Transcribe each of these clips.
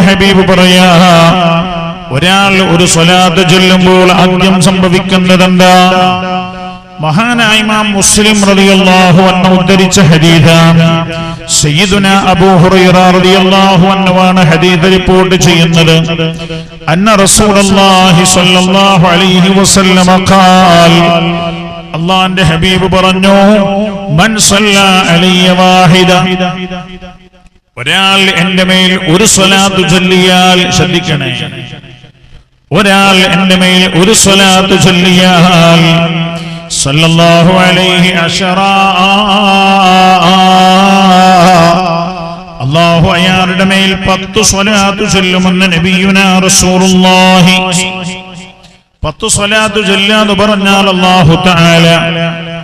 ഹബീബ് പറയാ, ഒരാൾ ഒരു സ്വലാത്ത് ചൊല്ലുമ്പോൾ ആദ്യം സംഭവിക്കുന്നതെന്താ? മഹാനായ ഇമാം മുസ്ലിം റളിയല്ലാഹു അൻഹു ഉദ്ധരിച്ച ഹദീസാണ്. സയ്യിദുനാ അബൂ ഹുറൈറ റളിയല്ലാഹു അൻഹു ആണ് ഹദീസ് റിപ്പോർട്ട് ചെയ്യുന്നത്. അന്ന റസൂലുള്ളാഹി സ്വല്ലല്ലാഹു അലൈഹി വസല്ലം ഖാൽ, അല്ലാഹുവിന്റെ ഹബീബ് പറഞ്ഞു, മൻ സല്ലല്ലാ അലൈഹി വാഹിദ, ഒരാൾ എന്റെ മേൽ ഒരു സ്വലാത്ത് ചൊല്ലിയാൽ, ശ്രദ്ധിക്കണേ, ഒരാൾ എന്റെ മേൽ ഒരു സ്വലാത്ത് ചൊല്ലിയാൽ, സല്ലല്ലാഹു അലൈഹി അശറ, അല്ലാഹു അയാളുടെ മേൽ 10 സ്വലാത്ത് ചൊല്ലുമെന്ന് നബിയുനാ റസൂലുള്ളാഹി. 10 സ്വലാത്ത് ചൊല്ലാന്ന് പറഞ്ഞാൽ അല്ലാഹു തആല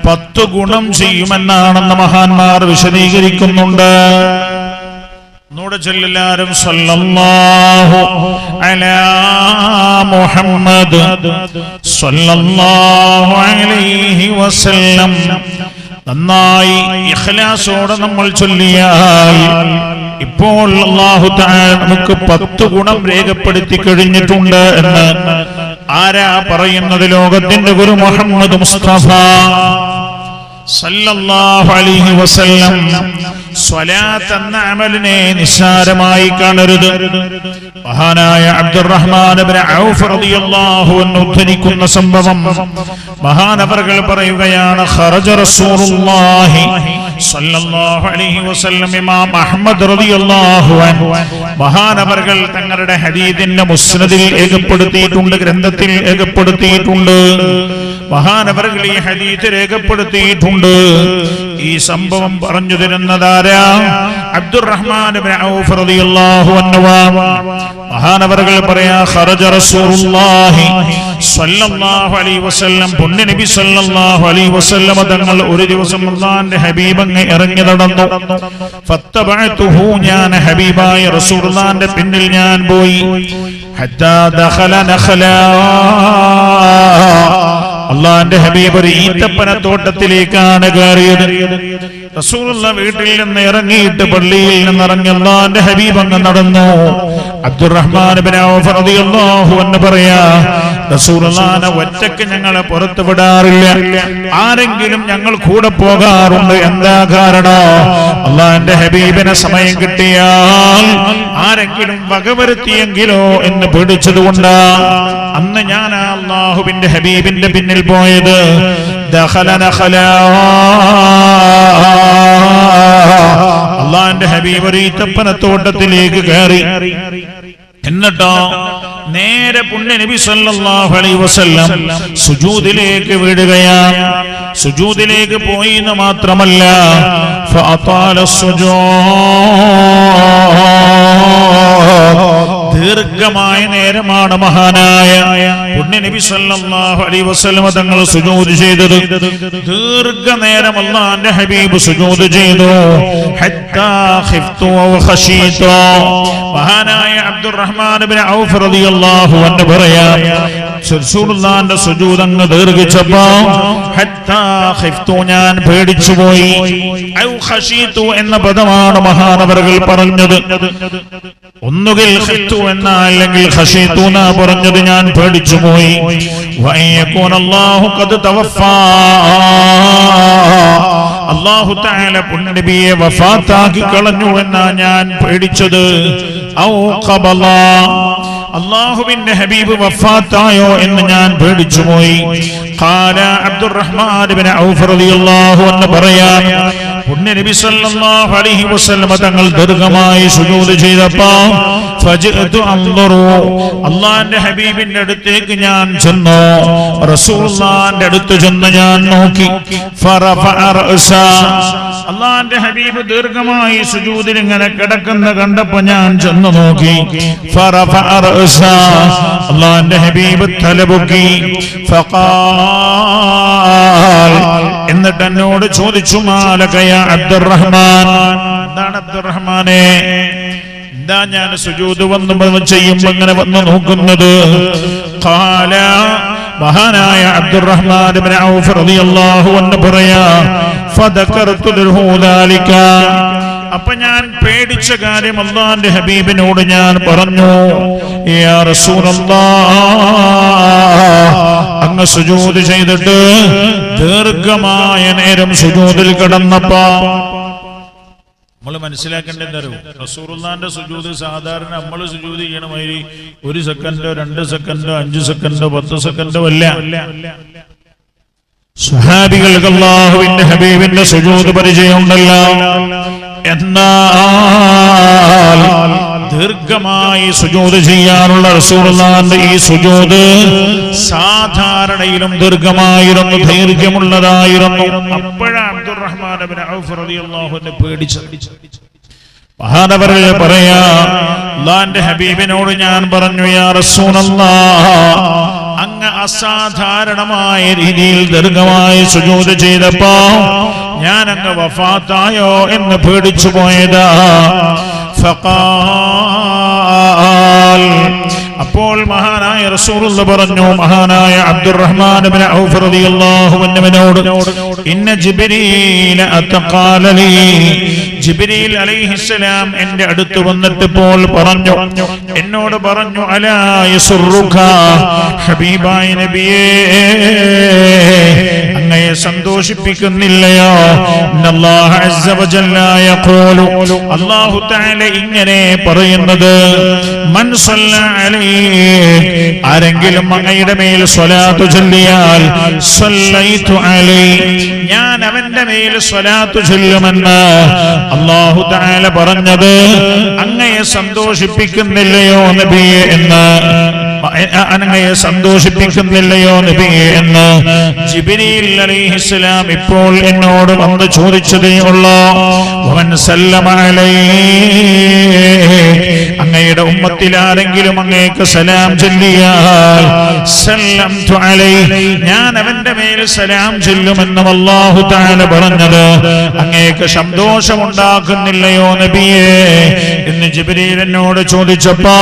10 ഗുണം ചെയ്യുമെന്നാണെന്ന് മഹാന്മാർ വിശദീകരിക്കുന്നുണ്ട്. നൂടെ ചൊല്ലാരും സല്ലല്ലാഹു അലാ മുഹമ്മദ് സല്ലല്ലാഹു അലൈഹി വസല്ലം. നന്നായി ഇഖ്ലാസോടെ നമ്മൾ ചൊല്ലിയാൽ ഇപ്പോൾ അല്ലാഹു തആല നമുക്ക് 10 ഗുണം രേഖപ്പെടുത്തി കഴിഞ്ഞിട്ടുണ്ട് എന്ന് ആരാ പറയുന്നത്? ലോകത്തിന്റെ ഗുരു മുഹമ്മദ് മുസ്തഫ സല്ലല്ലാഹു അലൈഹി വസല്ലം. സ്വലാത്ത് എന്ന അമലിനെ നിസ്സാരമായി കാണരുത്. മഹാനായ അബ്ദുറഹ്മാൻ ഇബ്നു ഔഫ് റളിയല്ലാഹു അൻഹു ഉദ്ധരിക്കുന്ന സംഭവം മഹാനവർകൾ പറയുകയാണ്, ഖറജ റസൂലുള്ളാഹി സല്ലല്ലാഹു അലൈഹി വസല്ലം. ഇമാം അഹ്മദ് റളിയല്ലാഹു അൻഹു മഹാനവർകൾ തങ്ങളുടെ ഹദീസിന്റെ മുസ്നദിൽ രേഖപ്പെടുത്തിയിട്ടുണ്ട്, ഗ്രന്ഥത്തിൽ രേഖപ്പെടുത്തിയിട്ടുണ്ട്. മഹാനവർകൾ ഈ ഹദീസ് രേഖപ്പെടുത്തിയിട്ടുണ്ട്. ഈ സംഭവം പറഞ്ഞു തരുന്നതാരാ? അബ്ദുറഹ്മാൻ ഇബ്നു ഔഫ് റളിയല്ലാഹു അൻഹു. മഹാനവർകൾ പറയാ, ഖറജ റസൂലുള്ളാഹി സ്വല്ലല്ലാഹു അലൈഹി വസല്ലം, പുണ്യ നബി സ്വല്ലല്ലാഹു അലൈഹി വസല്ലം തങ്ങൾ ഒരു ദിവസം അല്ലാഹുവിന്റെ ഹബീബ് അങ്ങ് ഇറങ്ങി നടന്നു. ഫത്തബഅതുഹു, ഞാൻ ഹബീബായ റസൂലുള്ളാഹിന്റെ പിന്നിൽ ഞാൻ പോയി. ഹത്താ ദഖല നഖലാ, അല്ലാഹുവിന്റെ ഹബീബ് ഒരു ഈത്തപ്പന തോട്ടത്തിലേക്കാണ് കയറിയത്. റസൂലുള്ളാഹി വീട്ടിൽ നിന്ന് ഇറങ്ങിയിട്ട് പള്ളിയിൽ നിന്ന് ഇറങ്ങി അല്ലാഹുവിന്റെ ഹബീബ് അങ്ങ് നടന്നു. അബ്ദുറഹ്മാൻ ഇബ്നു ഔഫ് റളിയല്ലാഹു അൻഹു പറയാ, റസൂലുള്ളാഹിനെ ഒറ്റയ്ക്ക് ഞങ്ങളെ പുറത്തു വിടാറില്ല, ആരെങ്കിലും ഞങ്ങൾ കൂടെ പോകാറുണ്ട്. എന്താ കാരണം? അല്ലാഹുവിന്റെ ഹബീബിനെ സമയം കിട്ടിയാൽ ആരെങ്കിലും വകവരുത്തിയെങ്കിലോ എന്ന് പേടിച്ചതുകൊണ്ടാ അന്ന് ഞാൻ അല്ലാഹുവിന്റെ ഹബീബിന്റെ പിന്നിൽ പോയത്. ദഖല നഖലാ, അല്ലാഹുവിന്റെ ഹബീബ് ഒരു ഈത്തപ്പനത്തോട്ടത്തിലേക്ക് കയറി. എന്നിട്ടോ നേരെ പുണ്യ നബി സല്ലല്ലാഹു അലൈഹി വസല്ലം സുജൂദിലേക്ക് വീഴുകയാണ്. സുജൂദിലേക്ക് പോയി എന്ന് മാത്രമല്ല, ഫഅതാല സുജൂദ്, ദീർഘമായ നേരമാണ് മഹാനായ പുണ്യ നബി സല്ലല്ലാഹു അലൈഹി വസല്ലം തങ്ങൾ സുജൂദ് ചെയ്തത്. ദീർഘനേരം അല്ലാഹുവിന്റെ ഹബീബ് സുജൂദ് ചെയ്തു. ഹത്താ ഖിഫ്തു വ ഖശീതു, മഹാനായ അബ്ദുറഹ്മാൻ ഇബ്നു ഔഫ് റളിയല്ലാഹു അൻഹു പറയാ, റസൂലുള്ളാഹിന്റെ സുജൂദ് അങ്ങ് ദീർഘിച്ചപ്പോ ഹത്താ ഖിഫ്തു, ഞാൻ പേടിച്ചുപോയി. ഔ ഖശീതു എന്ന പദമാണ് മഹാനവറുകൾ പറഞ്ഞത്. ഒന്നുകിൽ ഖിഫ്തു എന്ന അല്ലെങ്കിൽ ഖശീതു എന്നാ പറഞ്ഞത്. ഞാൻ പേടിച്ചുപോയി. വയകൂന അല്ലാഹു ഖദ് തവഫാ, അല്ലാഹു തആല പുണ്യ നബിയെ വഫാത്താക്കി കളഞ്ഞു എന്നാ ഞാൻ പേടിച്ചത്. ഔ ഖബല, അല്ലാഹുവിന്റെ ഹബീബ് വഫാത്തായോ എന്ന് ഞാൻ പേടിച്ചുപോയി. ഖാല അബ്ദുറഹ്മാൻ ഇബ്നു ഔഫ് റളിയല്ലാഹു അൻഹു പറയാ, പുണ്യ നബി സല്ലല്ലാഹു അലൈഹി വസല്ലം തങ്ങൾ ദീർഘമായി സുജൂദ് ചെയ്തപ്പോ ഫജ്അതു അൻദുറു, അല്ലാഹുവിന്റെ ഹബീബിന്റെ അടുത്തേക്ക് ഞാൻ ചെന്നു. റസൂലുള്ളാഹിന്റെ അടുത്ത് ചെന്ന് ഞാൻ നോക്കി. ഫറഫഅ റഅസ, അല്ലാഹുവിന്റെ ഹബീബ് ദീർഘമായി സുജൂദിൽ ഇങ്ങനെ കിടക്കുന്ന കണ്ടപ്പോൾ ഞാൻ ചെന്ന് നോക്കി. ഫറഫഅ റഅസ, അല്ലാഹുവിന്റെ ഹബീബ് തലപൊക്കി. ഫഖാൽ, എന്നിട്ട് എന്നോട് ചോദിച്ചു, മാലക യാ അബ്ദുറഹ്മാൻ, എന്താണ് അബ്ദുറഹ്മാനെ, എന്താ ഞാൻ സുജൂദ് വന്ന് ചെയ്യുമ്പോ ഇങ്ങനെ വന്ന് നോക്കുന്നത്? ഖാല, മഹാനായ അബ്ദുറഹ്മാൻ ഇബ്നു ഔഫ് റളിയല്ലാഹു അൻഹു പറയാ, ഫദകർതു ലഹു ദാലിക, അപ്പൊ ഞാൻ പേടിച്ച കാര്യം അല്ലാഹുവിന്റെ ഹബീബിനോട് ഞാൻ പറഞ്ഞു, യാ റസൂലല്ലാഹ്, അങ്ങ് സുജൂദ് ചെയ്തിട്ട് ദീർഘമായ നേരം സുജൂദിൽ കിടന്നപ്പോ നമ്മൾ മനസ്സിലാക്കേണ്ടത് റസൂലുള്ളാഹിന്റെ സുജൂദ് സാധാരണ നമ്മൾ സുജൂദ് ചെയ്യണമാതിരി 1 സെക്കൻഡോ 2 സെക്കൻഡോ 5 സെക്കൻഡോ 10 സെക്കൻഡോ അല്ല. സ്വഹാബികൾക്ക് അല്ലാഹുവിന്റെ ഹബീബിന്റെ സുജൂദ് പരിചയമുണ്ടല്ലോ. എന്നാൽ ദീർഘമായി സുജൂദ് ചെയ്യാനുള്ള റസൂലുള്ളാഹിന്റെ ഈ സുജൂദ് സാധാരണയിലും ദീർഘമായിരുന്നു, ദൈർഘ്യമുള്ളതായിരുന്നു. അപ്പോഴാണ് അബ്ദുറഹ്മാൻ ഇബ്നു ഔഫ് റളിയല്ലാഹു അൻഹു പേടിച്ചത്. മഹാനവർ പറയാ, അല്ലാഹുവിന്റെ ഹബീബിനോട് ഞാൻ പറഞ്ഞു, യാ റസൂലല്ലാഹ്, അങ്ങ് അസാധാരണമായ രീതിയിൽ ദീർഘമായി സുജൂദ് ചെയ്തപ്പോ ഞാൻ അങ്ങ് വഫാത്തായോ എന്ന് പേടിച്ചു പോയതാ. ഫഖാൽ, അപ്പോൾ മഹാനായ റസൂലുള്ളാഹി പറഞ്ഞു, മഹാനായ അബ്ദുറഹ്മാൻ ഇബ്നു ഔഫ് റളിയല്ലാഹു അൻഹുവിനോട്, ഇന്ന ജിബ്രീൽ അതഖാലലി, ജിബ്രീൽ അലൈഹിസ്സലാം എന്റെ അടുത്ത് വന്നിട്ടപ്പോൾ പറഞ്ഞു, എന്നോട് പറഞ്ഞു, അലാ യസുറുക, ഹബീബായ നബിയേ, അങ്ങയെ സന്തോഷിപ്പിക്കുന്നില്ലയോ? ഇന്നല്ലാഹ അസ്സ വജല്ല യഖൂലു, അല്ലാഹു തആല ഇങ്ങനെ പറയുന്നത്, മൻ സല്ല അലൈഹി, ആരെങ്കിലും അങ്ങയുടെ മേൽ സ്വലാത്ത് ചൊല്ലിയാൽ, സല്ലൈതു അലൈഹി, ഞാൻ അവന്റെ മേൽ സ്വലാത്ത് ചൊല്ലുമെന്ന് അല്ലാഹു തആല പറഞ്ഞത് അങ്ങയെ സന്തോഷിപ്പിക്കുന്നില്ലയോ നബിയേ എന്ന്, അങ്ങയെ സന്തോഷിപ്പിക്കുന്നില്ലയോ നബിയേ എന്ന് ജിബ്രീൽ അലൈഹിസ്സലാം ഇപ്പോൾ എന്നോട് വന്ന് ചോദിച്ചതേ ഉള്ളൂ. വമൻ സല്ലമ അലൈഹി, അങ്ങയുടെ ഉമ്മത്തിൽ ആരെങ്കിലും അങ്ങേക്ക് സലാം ചൊല്ലിയാൽ, സല്ലംതു അലൈഹി, ഞാൻ അവന്റെ മേൽ സലാം ചൊല്ലുമെന്നും അല്ലാഹു തആല പറഞ്ഞത് അങ്ങേക്ക് സന്തോഷമുണ്ടാക്കുന്നില്ലയോ നബിയേ എന്ന് ജിബ്രീൽ എന്നോട് ചോദിച്ചപ്പോ,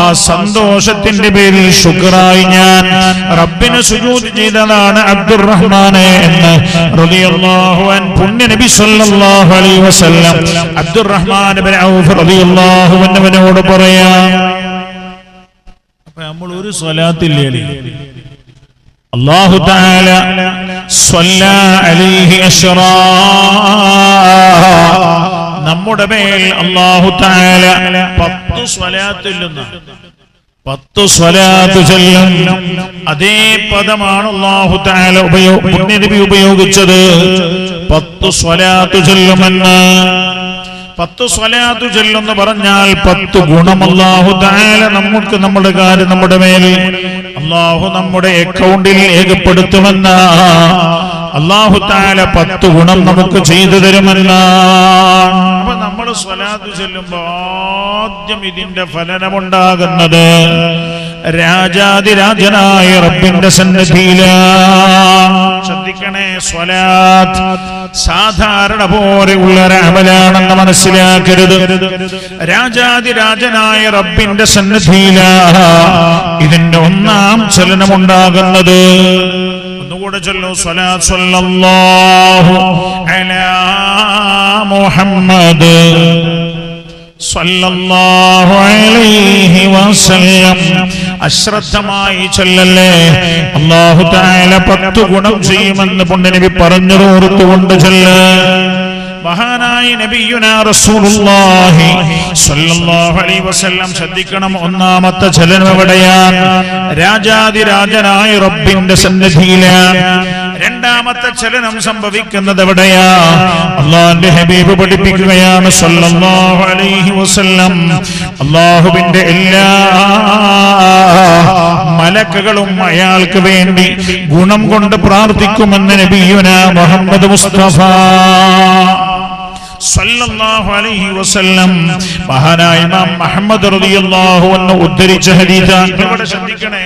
ആ സന്തോഷത്തിന്റെ പേരിൽ ശുക്റായി ഞാൻ റബ്ബിന് സുജൂദ് ചെയ്തതാണ് അബ്ദുറഹ്മാനെ എന്ന് റളിയല്ലാഹു അൻഹു പുണ്യ നബി സല്ലല്ലാഹു അലൈഹി വസല്ലം അബ്ദുറഹ്മാൻ ഇബ്നു ഔഫ് റളിയല്ലാഹു അൻഹുവിനോട് പറയാ. അപ്പോൾ നമ്മൾ ഒരു സ്വലാത്തില്ലേ, അല്ലാഹു തആല സ്വല്ലാ അലൈഹി അശ്റാ, നമ്മുടെ മേൽ അല്ലാഹു തആല 10 സ്വലാത്ത് ചൊല്ലും. അതേ പദമാണ് അല്ലാഹു തആല പുണ്യനബി ഉപയോഗിച്ചത്, 10 സ്വലാത്ത് ചൊല്ലുമെന്ന്. 10 സ്വലാത്ത് ചൊല്ലുമെന്ന് പറഞ്ഞാൽ 10 ഗുണം അല്ലാഹു തആല നമുക്ക് നമ്മുടെ കാര്യം നമ്മുടെ മേൽ അല്ലാഹു നമ്മുടെ അക്കൗണ്ടിൽ രേഖപ്പെടുത്തുമെന്ന അല്ലാഹു തആല 10 ഗുണം നമുക്ക് ചെയ്തു തരുമെന്നാണ്. അപ്പൊ നമ്മൾ സ്വലാത്ത് ചൊല്ലുമ്പോ ആദ്യം ഇതിന്റെ ഫലനമുണ്ടാകുന്നത് രാജാതിരാജനായ റബ്ബിന്റെ സന്നിധിയിലാണ്. ശ്രദ്ധിക്കണേ, സ്വലാത്ത് സാധാരണ പോലെയുള്ള ഒരു അമലാണെന്ന് മനസ്സിലാക്കരുത്. രാജാതിരാജനായ റബ്ബിന്റെ സന്നിധിയിലാണ് ഇതിന്റെ ഒന്നാം ചലനമുണ്ടാകുന്നത്. ഒന്നുകൂടെ ചൊല്ലൂ, സ്വലാത്ത് സ്വല്ലല്ലാഹു അലാ മുഹമ്മദ് സ്വല്ലല്ലാഹു അലൈഹി വസല്ലം. അശ്രദ്ധമായി ചൊല്ലല്ലേ, അല്ലാഹു തആല 10 ഗുണം ചെയ്യുമെന്ന് പുണ്യനബി പറഞ്ഞത് ഓർത്തുകൊണ്ട് ചൊല്ല്. മഹാനായ നബിയുനാ റസൂലുള്ളാഹി സ്വല്ലല്ലാഹു അലൈഹി വസല്ലം ശ്രദ്ധിക്കണം, ഒന്നാമത്തെ ചലനം എവിടെയാണ്? രാജാതിരാജനായ റബ്ബിന്റെ സന്നിധിയിലാണ്. രണ്ടാമത്തെ ചലനം സംഭവിക്കുന്നത് എവിടെയാ? അല്ലാഹുവിന്റെ ഹബീബ് പഠിപ്പിക്കുകയാണ് സ്വല്ലല്ലാഹു അലൈഹി വസല്ലം, അല്ലാഹുവിന്റെ എല്ലാ മലക്കുകളും അയാൾക്ക് വേണ്ടി ഗുണം കൊണ്ട് പ്രാർത്ഥിക്കുമെന്ന് നബിയുനാ മുഹമ്മദ് മുസ്തഫ സല്ലല്ലാഹു അലൈഹി വസല്ലം മഹാനായ ഇമാം അഹ്മദ് റളിയല്ലാഹു അൻഹു ഉദ്ധരിച്ച ഹദീസാണ്. ഇവിടെ ശ്രദ്ധിക്കണേ,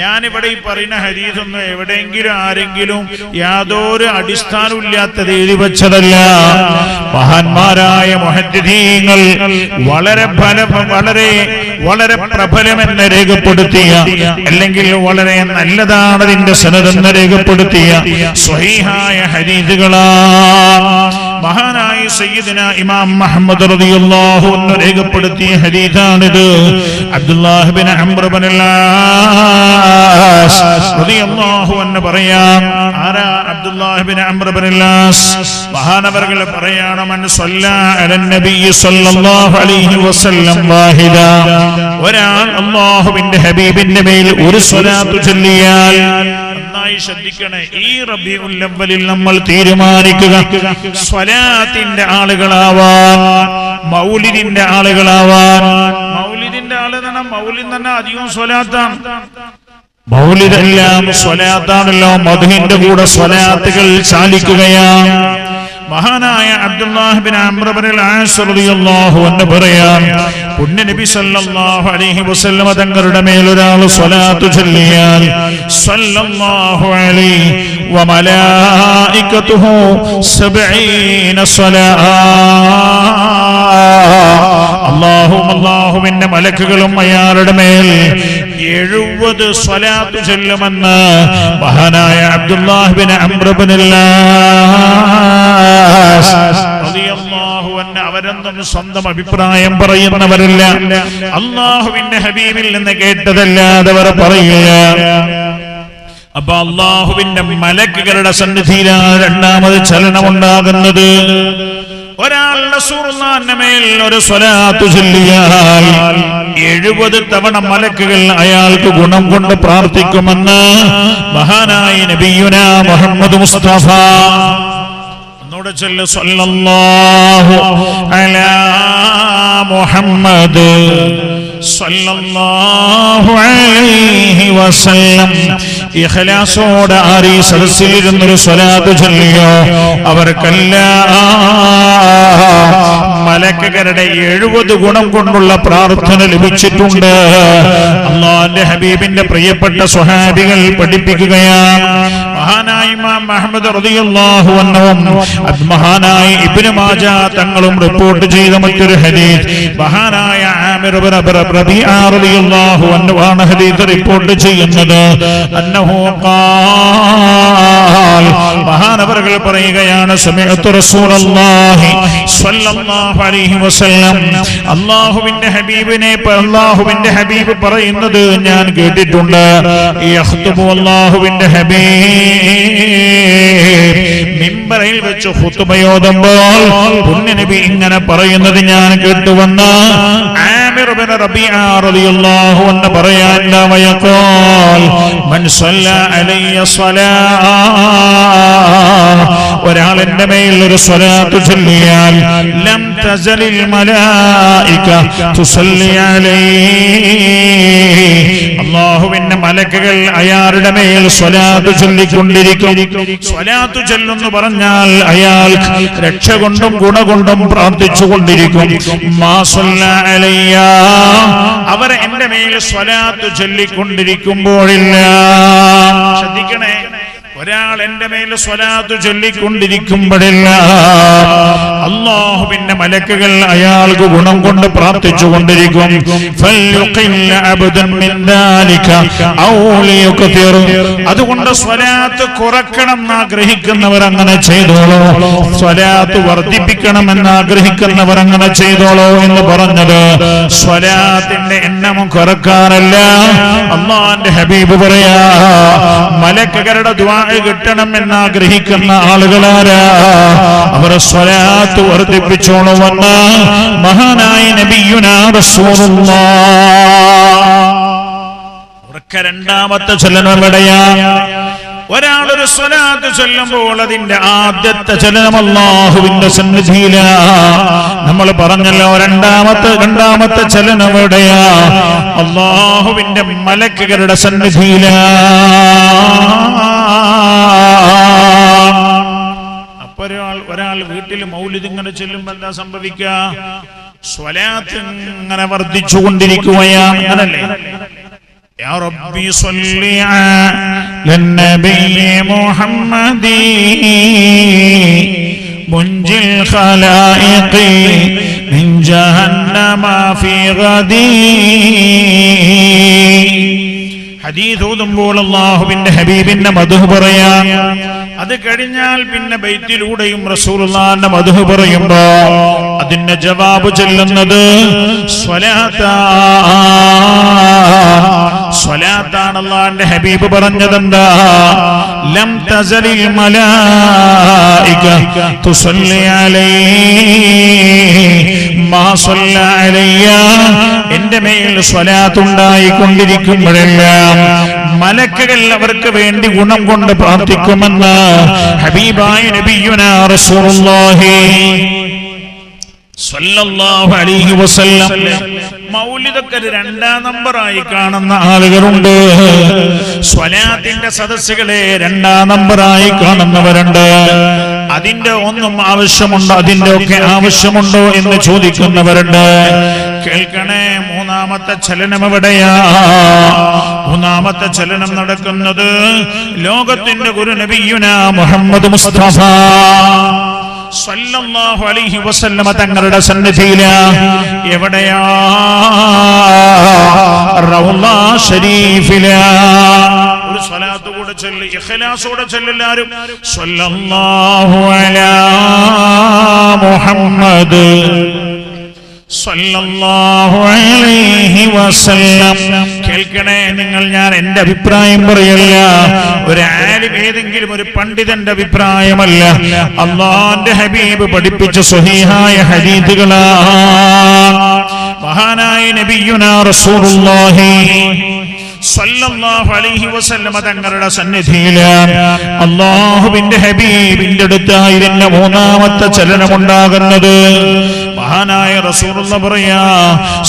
ഞാൻ ഇവിടെ ഈ പറയുന്ന ഹദീസ് ഒന്നും എവിടെയെങ്കിലും ആരെങ്കിലും യാതൊരു അടിസ്ഥാനമില്ലാത്തത് എഴുതി വെച്ചതല്ല. മഹാന്മാരായ മുഹദ്ദിഥീങ്ങൾ വളരെ പ്രബലമെന്ന് രേഖപ്പെടുത്തിയ, അല്ലെങ്കിൽ വളരെ നല്ലതാണ് ഇതിന്റെ സനദ് എന്ന് രേഖപ്പെടുത്തിയ സ്വഹീഹായ ഹദീസുകളാണ്. മഹാനായ സയ്യിദുന ഇമാം മുഹമ്മദ് റളിയല്ലാഹു അൻഹു രേഖപ്പെടുത്തിയ ഹദീസാണിത്. അബ്ദുല്ലാഹ് ഇബ്നു അംർ ഇബ്നു ആസ് റളിയല്ലാഹു അൻഹു പറയാം. ആരാ അബ്ദുല്ലാഹ് ഇബ്നു അംർ ഇബ്നു ആസ്? മഹാനവർകൾ പറയാണ്, മൻ സ്വല്ലാ അലൻ നബി സ്വല്ലല്ലാഹു അലൈഹി വസല്ലം വാഹിദ, ഒരാൾ അല്ലാഹുവിന്റെ ഹബീബിന്റെ മേൽ ഒരു സ്വലാത്ത് ചൊല്ലിയാൽ, നന്നായി ശ്രദ്ധിക്കണേ, ഈ റബീഉൽ അവ്വലിൽ നമ്മൾ തീരുമാനിക്കുക സ്വലാത്തിന്റെ ആളുകളാവാൻ, മൗലിദിന്റെ ആളുകളാവാൻ. മൗലിദിന്റെ ആള് തന്നെ, മൗലിദ് തന്നെ അധികം സ്വലാത്താണ്. മൗലിദെല്ലാം സ്വലാത്താണല്ലോ, മദ്ഹിന്റെ കൂടെ സ്വലാത്തുകൾ ചാലിക്കുകയാണ്. മഹാനായ അബ്ദുല്ലാഹ് ഇബ്നു അംർ ഇബ്നുൽ ആസ് റളിയല്ലാഹു അൻഹു പറയാം, പുണ്യ നബി സല്ലല്ലാഹു അലൈഹി വസല്ലം തങ്ങളുടെ മേൽ ഒരാൾ സ്വലാത്ത് ചൊല്ലിയാൽ, സല്ലല്ലാഹു അലൈഹി വ മലായികതുഹു 70 സ്വലാത്ത്, അല്ലാഹുവിന്റെ മലക്കുകളും അയാളുടെ മേൽ 70 സ്വലാത്ത് ചൊല്ലുമെന്ന് മഹാനായ അബ്ദുല്ലാഹ് ഇബ്നു അംർ ഇബ്നുൽ ആസ് റളിയല്ലാഹു അൻഹു അവരൊന്നും സ്വന്തം അഭിപ്രായം പറയുന്നവരല്ല, അല്ലാഹുവിന്റെ ഹബീബിൽ നിന്ന് കേട്ടതല്ലാതെ അവർ പറയുക. അപ്പൊ അല്ലാഹുവിന്റെ മലക്കുകളുടെ സന്നിധിയിലാണ് രണ്ടാമത് ചലനമുണ്ടാകുന്നത്. ഒരാൾ റസൂലുള്ളാഹിന്റെ മേൽ ഒരു സ്വലാത്ത് ചൊല്ലിയാൽ 70 തവണ മലക്കുകൾ അയാൾക്ക് ഗുണം കൊണ്ട് പ്രാർത്ഥിക്കുമെന്ന് മഹാനായ നബിയുനാ മുഹമ്മദ് മുസ്തഫ. ഒന്നുകൂടെ ചൊല്ല്, സ്വല്ലല്ലാഹു അലാ മുഹമ്മദ് സ്വല്ലല്ലാഹു അലൈഹി വസല്ലം. ഇഖ്ലാസോടെ ആരീ സദസ്സിലിരുന്നൊരു സ്വലാത്ത് ചൊല്ലിയോ അവർക്കെല്ലാം മലക്കുകളുടെ 70 ഗുണം കൊണ്ടുള്ള പ്രാർത്ഥന ലഭിച്ചിട്ടുണ്ട്. അല്ലാഹുവിന്റെ ഹബീബിന്റെ പ്രിയപ്പെട്ട സ്വഹാബികൾ പഠിപ്പിക്കുകയാണ്. മഹാനായ ഇമാം അഹ്മദ് റളിയല്ലാഹു അൻഹുവും മഹാനായ ഇബ്നു മാജ തങ്ങളും റിപ്പോർട്ട് ചെയ്ത മറ്റൊരു ഹദീസ്, മഹാനായ ആമിർ ഇബ്നു റബീഅ റളിയല്ലാഹു അൻഹു ആണ് ഹദീസ് റിപ്പോർട്ട് ചെയ്യുന്നത്. അന്നഹു ഖാൽ, മഹാനവർകൾ പറയുകയാണ്, സമിഅതു റസൂലുള്ളാഹി സ്വല്ലല്ലാഹു അലൈഹി വസല്ലം, അല്ലാഹുവിന്റെ ഹബീബ് പറയുന്നത് ഞാൻ കേട്ടിട്ടുണ്ട്. യഖ്തുബു അല്ലാഹുവിന്റെ ഹബീബ് മിമ്പറിൽ വെച്ച് ഖുതുബയോതുമ്പോൾ പുണ്യ നബി ഇങ്ങനെ പറയുന്നത് ഞാൻ കേട്ടുവന്ന് ആമിർ ഇബ്നു റബീഅ റളിയല്ലാഹു അൻഹു പറയാൻ, വയഖാൽ മൻ സ്വല്ലാ അലയ്യ സ്വലാത്ത്, ഒരാൾ എന്റെ മേൽ ഒരു സ്വലാത്ത് ചൊല്ലിയാൽ ലം തസലിൽ മലായിക തുസല്ലി അലൈഹി, അല്ലാഹുവിന്റെ മലക്കുകൾ അയാളുടെ മേൽ സ്വലാത്ത് ചൊല്ലിക്കൊണ്ടിരിക്കും. സ്വലാത്ത് ചൊല്ലുന്നു പറഞ്ഞാൽ അയാൾ രക്ഷ കൊണ്ടും ഗുണ കൊണ്ടും പ്രാർത്ഥിച്ചുകൊണ്ടിരിക്കും. മാ സ്വല്ലാ അലയ്യ, അവർ എന്റെ മേൽ സ്വലാത്ത് ചൊല്ലിക്കൊണ്ടിരിക്കുമ്പോഴില്ല. ശ്രദ്ധിക്കണേ, ഒരാൾ എന്റെ മേൽ സ്വലാത്ത് ചൊല്ലിക്കൊണ്ടിരിക്കുമ്പോഴില്ല അല്ലാഹുവിന്റെ മലക്കുകൾ അയാൾക്ക് ഗുണം കൊണ്ട് പ്രാർത്ഥിച്ചുകൊണ്ടിരിക്കും. അതുകൊണ്ട് സ്വലാത്ത് കുറക്കണം എന്ന് ആഗ്രഹിക്കുന്നവർ അങ്ങനെ ചെയ്തോളൂ, സ്വലാത്ത് വർദ്ധിപ്പിക്കണമെന്ന് ആഗ്രഹിക്കുന്നവർ അങ്ങനെ ചെയ്തോളൂ എന്ന് പറഞ്ഞത് സ്വലാത്തിന്റെ എണ്ണം കുറക്കാനല്ല. അല്ലാഹുവിന്റെ ഹബീബ് പറയാ, മലക്കുകളുടെ ദുആ കിട്ടണം എന്നാഗ്രഹിക്കുന്ന ആളുകളാരാ, അവർ സ്വലാത്ത് വർദ്ധിപ്പിച്ചോളുമെന്ന് മഹാനായ നബിയുനാ റസൂലുള്ളാഹ്. രണ്ടാമത്തെ ചലനം എവിടെയാണ്? ഒരാളൊരു സ്വലാത്ത് ചൊല്ലുമ്പോൾ അതിന്റെ ആദ്യത്തെ ചലനം അല്ലാഹുവിന്റെ സന്നിധിയിലാണ്. നമ്മൾ പറഞ്ഞല്ലോ രണ്ടാമത്തെ ചലനം എവിടെയാ? അല്ലാഹുവിന്റെ മലക്കുകളുടെ സന്നിധിയിലാണ്. അപ്പൊ ഒരാൾ വീട്ടിൽ മൗലിദ് ഇങ്ങനെ ചൊല്ലുമ്പോ എന്താ സംഭവിക്കുക? സ്വലാത്ത് ഇങ്ങനെ വർദ്ധിച്ചുകൊണ്ടിരിക്കുകയാണ്. അങ്ങനല്ലേ? യാ റബ്ബി സ്വല്ലി അലൻ നബി മുഹമ്മദി മുൻജിൽ ഖലായിഖി മിൻ ജഹന്നമ ഫീ ഗദി. ഹദീസ് ഓതുമ്പോൾ അല്ലാഹുവിന്റെ ഹബീബിന്റെ മദ്ഹ് പറയാൻ അത് കഴിഞ്ഞാൽ പിന്നെ ബൈത്തിലൂടെയും റസൂലുള്ളാഹിന്റെ മദ്ഹ് പറയുമ്പോ അതിന്റെ ജവാബ് ചൊല്ലുന്നത് സ്വലാത്താണ്. അല്ലാഹുവിന്റെ ഹബീബ് പറഞ്ഞതെന്താ? ലം തസലിൽ മലായിക തുസല്ലി അലൈഹി മാ സല്ല അലയ്യ. എന്റെ മേൽ സ്വലാത്ത് ഉണ്ടായിക്കൊണ്ടിരിക്കുമ്പോഴെല്ലാം മലക്കുകൾ അവർക്ക് വേണ്ടി ഗുണം കൊണ്ട് പ്രാർത്ഥിക്കുമെന്ന് ഹബീബായ നബിയുനാ റസൂലുള്ളാഹി സ്വല്ലല്ലാഹു അലൈഹി വസല്ലം. മൗലിദൊക്കെ രണ്ടാം നമ്പറായി കാണുന്ന ആളുകളുണ്ട്. സ്വലാത്തിന്റെ സദസ്സുകളെ രണ്ടാം നമ്പറായി കാണുന്നവരുണ്ട്. അതിന്റെ ഒന്നും ആവശ്യമുണ്ടോ, അതിന്റെ ഒക്കെ ആവശ്യമുണ്ടോ എന്ന് ചോദിക്കുന്നവരുണ്ട്. കേൾക്കണേ, മൂന്നാമത്തെ ചലനം എവിടെയാ? മൂന്നാമത്തെ ചലനം നടക്കുന്നത് ലോകത്തിന്റെ ഗുരു നബിയുനാ മുഹമ്മദ് മുസ്തഫ സല്ലല്ലാഹു അലൈഹി വസല്ലമ തങ്ങളുടെ സന്നിധിയിലാ. എവിടെയാ? റൗള ശരീഫിലാ. ഒരു സ്വലാത്ത് കൂടെ ചൊല്ലി, ഇഖ്ലാസോടെ ചൊല്ലെല്ലാരും. സല്ലല്ലാഹു അലാ മുഹമ്മദ് സല്ലല്ലാഹു അലൈഹി വസല്ലം. കേൾക്കണേ നിങ്ങൾ, ഞാൻ എന്റെ അഭിപ്രായം പറയല്ല, ഒരു ആലിം ഏതെങ്കിലും ഒരു പണ്ഡിതന്റെ അഭിപ്രായമല്ല. അല്ലാഹുവിന്റെ ഹബീബ് പഠിപ്പിച്ച സ്വഹീഹായ ഹദീസുകളാണ്. മഹാനായ നബിയുനാ റസൂലുള്ളാഹി സ്വല്ലല്ലാഹു അലൈഹി വസല്ലം തങ്ങളുടെ സന്നിധിയിലാണ് അല്ലാഹുവിന്റെ ഹബീബിന്റെ അടുത്തായിരുന്നു മൂന്നാമത്തെ ചലനമുണ്ടാകുന്നത്. മഹാനായ റസൂലുള്ളാഹി പറയാ,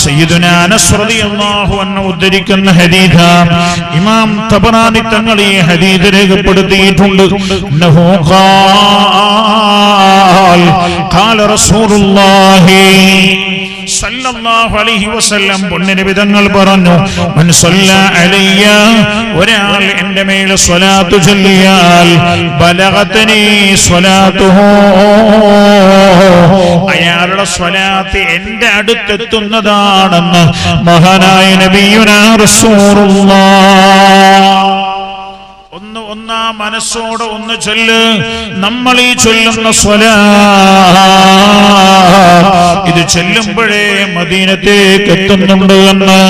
സയ്യിദുനാ അനസ് റളിയല്ലാഹു അൻഹു ഉദ്ധരിക്കുന്ന ഹദീസാണ്. ഇമാം തബറാനി തങ്ങൾ ഈ ഹദീസ് രേഖപ്പെടുത്തിയിട്ടുണ്ട്. ഇന്നഹു ഖാല റസൂലുള്ളാഹി സല്ലല്ലാഹു അലൈഹി വസല്ലം പൊന്നനബി തങ്ങൾ പറഞ്ഞു, മൻ സല്ല അലയ്യ, ഒരാൾ എൻ്റെ മേൽ സ്വലാത്ത് ചൊല്ലിയാൽ ബലഗതനി സ്വലാത്തുഹു, അയാളുടെ സ്വലാത്ത് എൻ്റെ അടുത്തെത്തുന്നതാണെന്ന് മഹാനായ നബിയുനാ റസൂലുള്ളാഹ്. ഒന്നാം മനസ്സോടെ ഒന്ന് ചൊല്ല്. നമ്മൾ ഈ ചൊല്ലുന്ന സ്വലാത്ത് ഇത് ചൊല്ലുമ്പോഴേ മദീനത്തേക്ക് എത്തുന്നുണ്ട് എന്ന്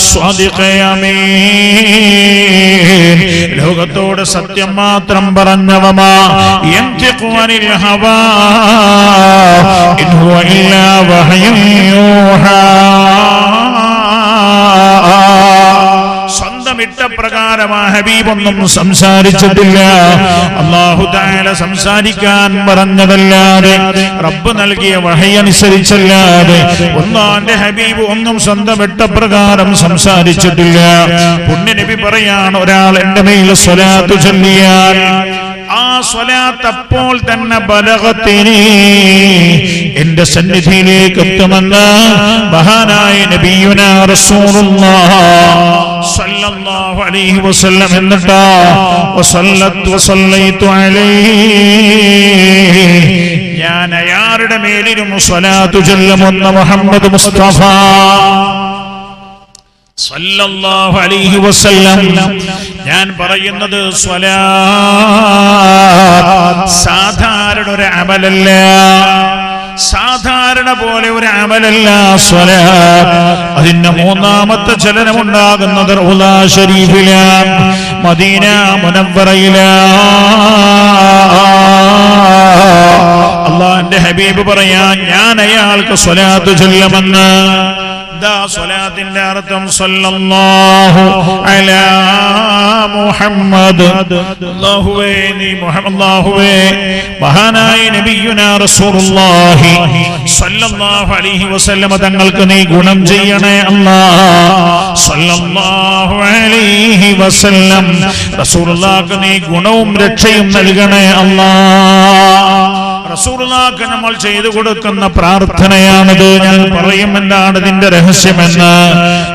സ്വാദിഖേ അമീൻ, ലോകത്തോട് സത്യം മാത്രം പറഞ്ഞവമാ, യൻതിഖു അനിൽ ഹവാ ഇൻ ഹുവ ഇല്ലാ വഹ്യുൻ യൂഹാ. ഇഷ്ടപ്രകാരമാ ഹബീബൊന്നും സംസാരിച്ചിട്ടില്ല. അല്ലാഹു തആല സംസാരിക്കാൻ പറഞ്ഞതല്ലാതെ, റബ്ബ് നൽകിയ വഹി അനുസരിച്ചല്ലാതെ അല്ലാഹുവിന്റെ ഹബീബ് ഒന്നും സ്വന്തം ഇഷ്ടപ്രകാരം സംസാരിച്ചിട്ടില്ല. പുണ്യനബി പറയാണ്, ഒരാൾ എൻ്റെ മേൽ സ്വലാത്ത് ചൊല്ലിയാൽ ആ സ്വലാത്ത് അപ്പോൾ തന്നെ ബലഗത്തിനി, എന്റെ സന്നിധിയിലേക്ക് എത്തുമെന്ന് മഹാനായ നബിയുനാ റസൂലുള്ളാഹി സല്ലല്ലാഹു അലൈഹി വസല്ലം. എന്നിട്ടാ വസല്ലൈതു അലൈഹി, ഞാൻ അയാളുടെ മേലിലും സ്വലാത്ത് ചൊല്ലുമെന്ന് മുഹമ്മദ് മുസ്തഫ സല്ലല്ലാഹു അലൈഹി വസല്ലം. ഞാൻ പറയുന്നത് സ്വലാത്ത് സാധാരണ ഒരു അമലല്ല, സാധാരണ പോലെ ഒരു അമലല്ല സ്വലാത്ത്. അതിന്റെ മൂന്നാമത്തെ ചലനമുണ്ടാകുന്നത് റൗള ശരീഫിലാണ്, മദീന മുനവ്വറയിലാണ്. അല്ലാഹുവിന്റെ ഹബീബ് പറയാൻ, ഞാൻ അയാൾക്ക് സ്വലാത്ത് ചൊല്ലുമെന്ന്. സ്വലാത്തിന്റെ അർത്ഥം സല്ലല്ലാഹു അലാ മുഹമ്മദ്, അല്ലാഹുവേ നീ മുഹമ്മദ്, മഹാനായ നബിയുനാ റസൂലുള്ളാഹി സല്ലല്ലാഹു അലൈഹി വസല്ലം തങ്ങൾക്ക് നീ ഗുണം ചെയ്യണേ അല്ലാഹ്. സല്ലല്ലാഹു അലൈഹി വസല്ലം റസൂലുള്ളാഹിക്ക് നീ ഗുണവും രക്ഷയും നൽകണേ അല്ലാഹ്. റസൂലുള്ളാഹിക്ക് നമ്മൾ ചെയ്തു കൊടുക്കുന്ന പ്രാർത്ഥനയാണിത്. ഞാൻ പറയും എന്താണ് ഇതിന്റെ രഹസ്യമെന്ന്.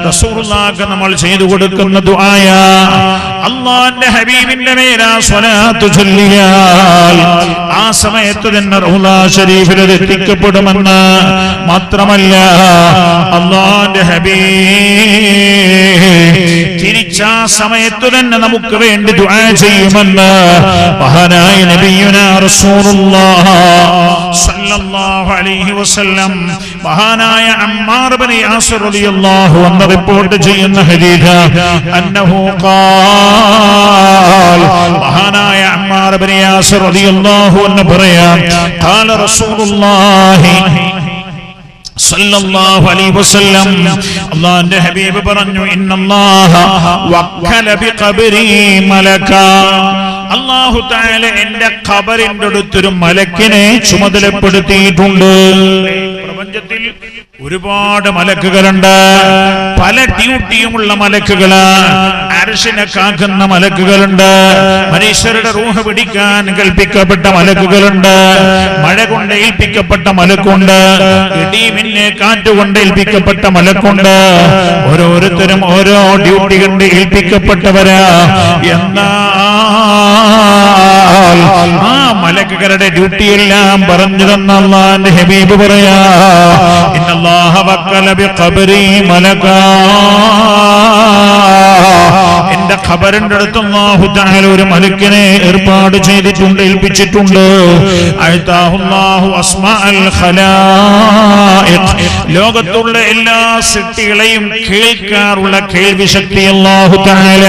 റസൂലുള്ളാഹിക്ക് നമ്മൾ ചെയ്തു കൊടുക്കുന്ന ദുആയാ. അല്ലാഹുവിന്റെ ഹബീബിന്റെ മേൽ ആ സ്വലാത്ത് ചൊല്ലിയാൽ ആ സമയത്ത് തന്നെ റൗള ശരീഫിൽ എത്തിക്കപ്പെടുമെന്ന് മാത്രമല്ല അല്ലാഹുവിന്റെ ഹബീബ് തിരിച്ചാ സമയത്ത് തന്നെ നമുക്ക് വേണ്ടി ദുആ ചെയ്യുമെന്ന് മഹാനായ നബിയുനാ റസൂലുള്ളാഹി സ്വല്ലല്ലാഹു അലൈഹി വസല്ലം മഹാനായ അമ്മാർ ഇബ്നു യാസിർ റളിയല്ലാഹു അൻഹു റിപ്പോർട്ട് ചെയ്യുന്ന ഹദീസ് അന്നഹു ഖാൽ മഹാനായ അമ്മാർ ഇബ്നു യാസിർ റളിയല്ലാഹു അൻഹു പറയാം ഖാല റസൂലുള്ളാഹി സല്ലല്ലാഹു അലൈഹി വസല്ലം അല്ലാഹുവിന്റെ ഹബീബ് പറഞ്ഞു ഇന്നല്ലാഹ വക്കല ബിഖബരി മലക അല്ലാഹു തആല എൻ്റെ ഖബറിന്റെ അടുത്തൊരു മലക്കിനെ ചുമതലപ്പെടുത്തിയിട്ടുണ്ട് പ്രപഞ്ചത്തിൽ ഒരുപാട് മലക്കുകളുണ്ട് പല ഡ്യൂട്ടിയുമുള്ള മലക്കുകള് അർശിനെ കാക്കുന്ന മലക്കുകളുണ്ട് മനുഷ്യരുടെ റൂഹ് പിടിക്കാൻ കൽപ്പിക്കപ്പെട്ട മലക്കുകളുണ്ട് മഴ കൊണ്ട് ഏൽപ്പിക്കപ്പെട്ട മലക്കുണ്ട് ഇടിമിന്നെ കാറ്റുകൊണ്ട് ഏൽപ്പിക്കപ്പെട്ട മലക്കുണ്ട് ഓരോരുത്തരും ഓരോ ഡ്യൂട്ടി കൊണ്ട് ഏൽപ്പിക്കപ്പെട്ടവരാ എന്നാൽ ആ മലക്കുകളുടെ ഡ്യൂട്ടിയെല്ലാം പറഞ്ഞു തന്ന അല്ലാഹുവിന്റെ ഹബീബ് പറയാ ഇന്നല്ലാഹ വക്കല ബിഖബരി മലക എന്റെ ഖബറിന്റെ അടുത്ത് അല്ലാഹു തആല ഒരു മലക്കിനെ ഏർപ്പാട് ചെയ്തിട്ടുണ്ട് ഏൽപ്പിച്ചിട്ടുണ്ട് അഅതാഹുല്ലാഹു അസ്മാഅൽ ഖലായിഖ് ലോകത്തുള്ള എല്ലാ സൃഷ്ടികളെയും കേൾക്കാനുള്ള കേൾവി ശക്തി അല്ലാഹു തആല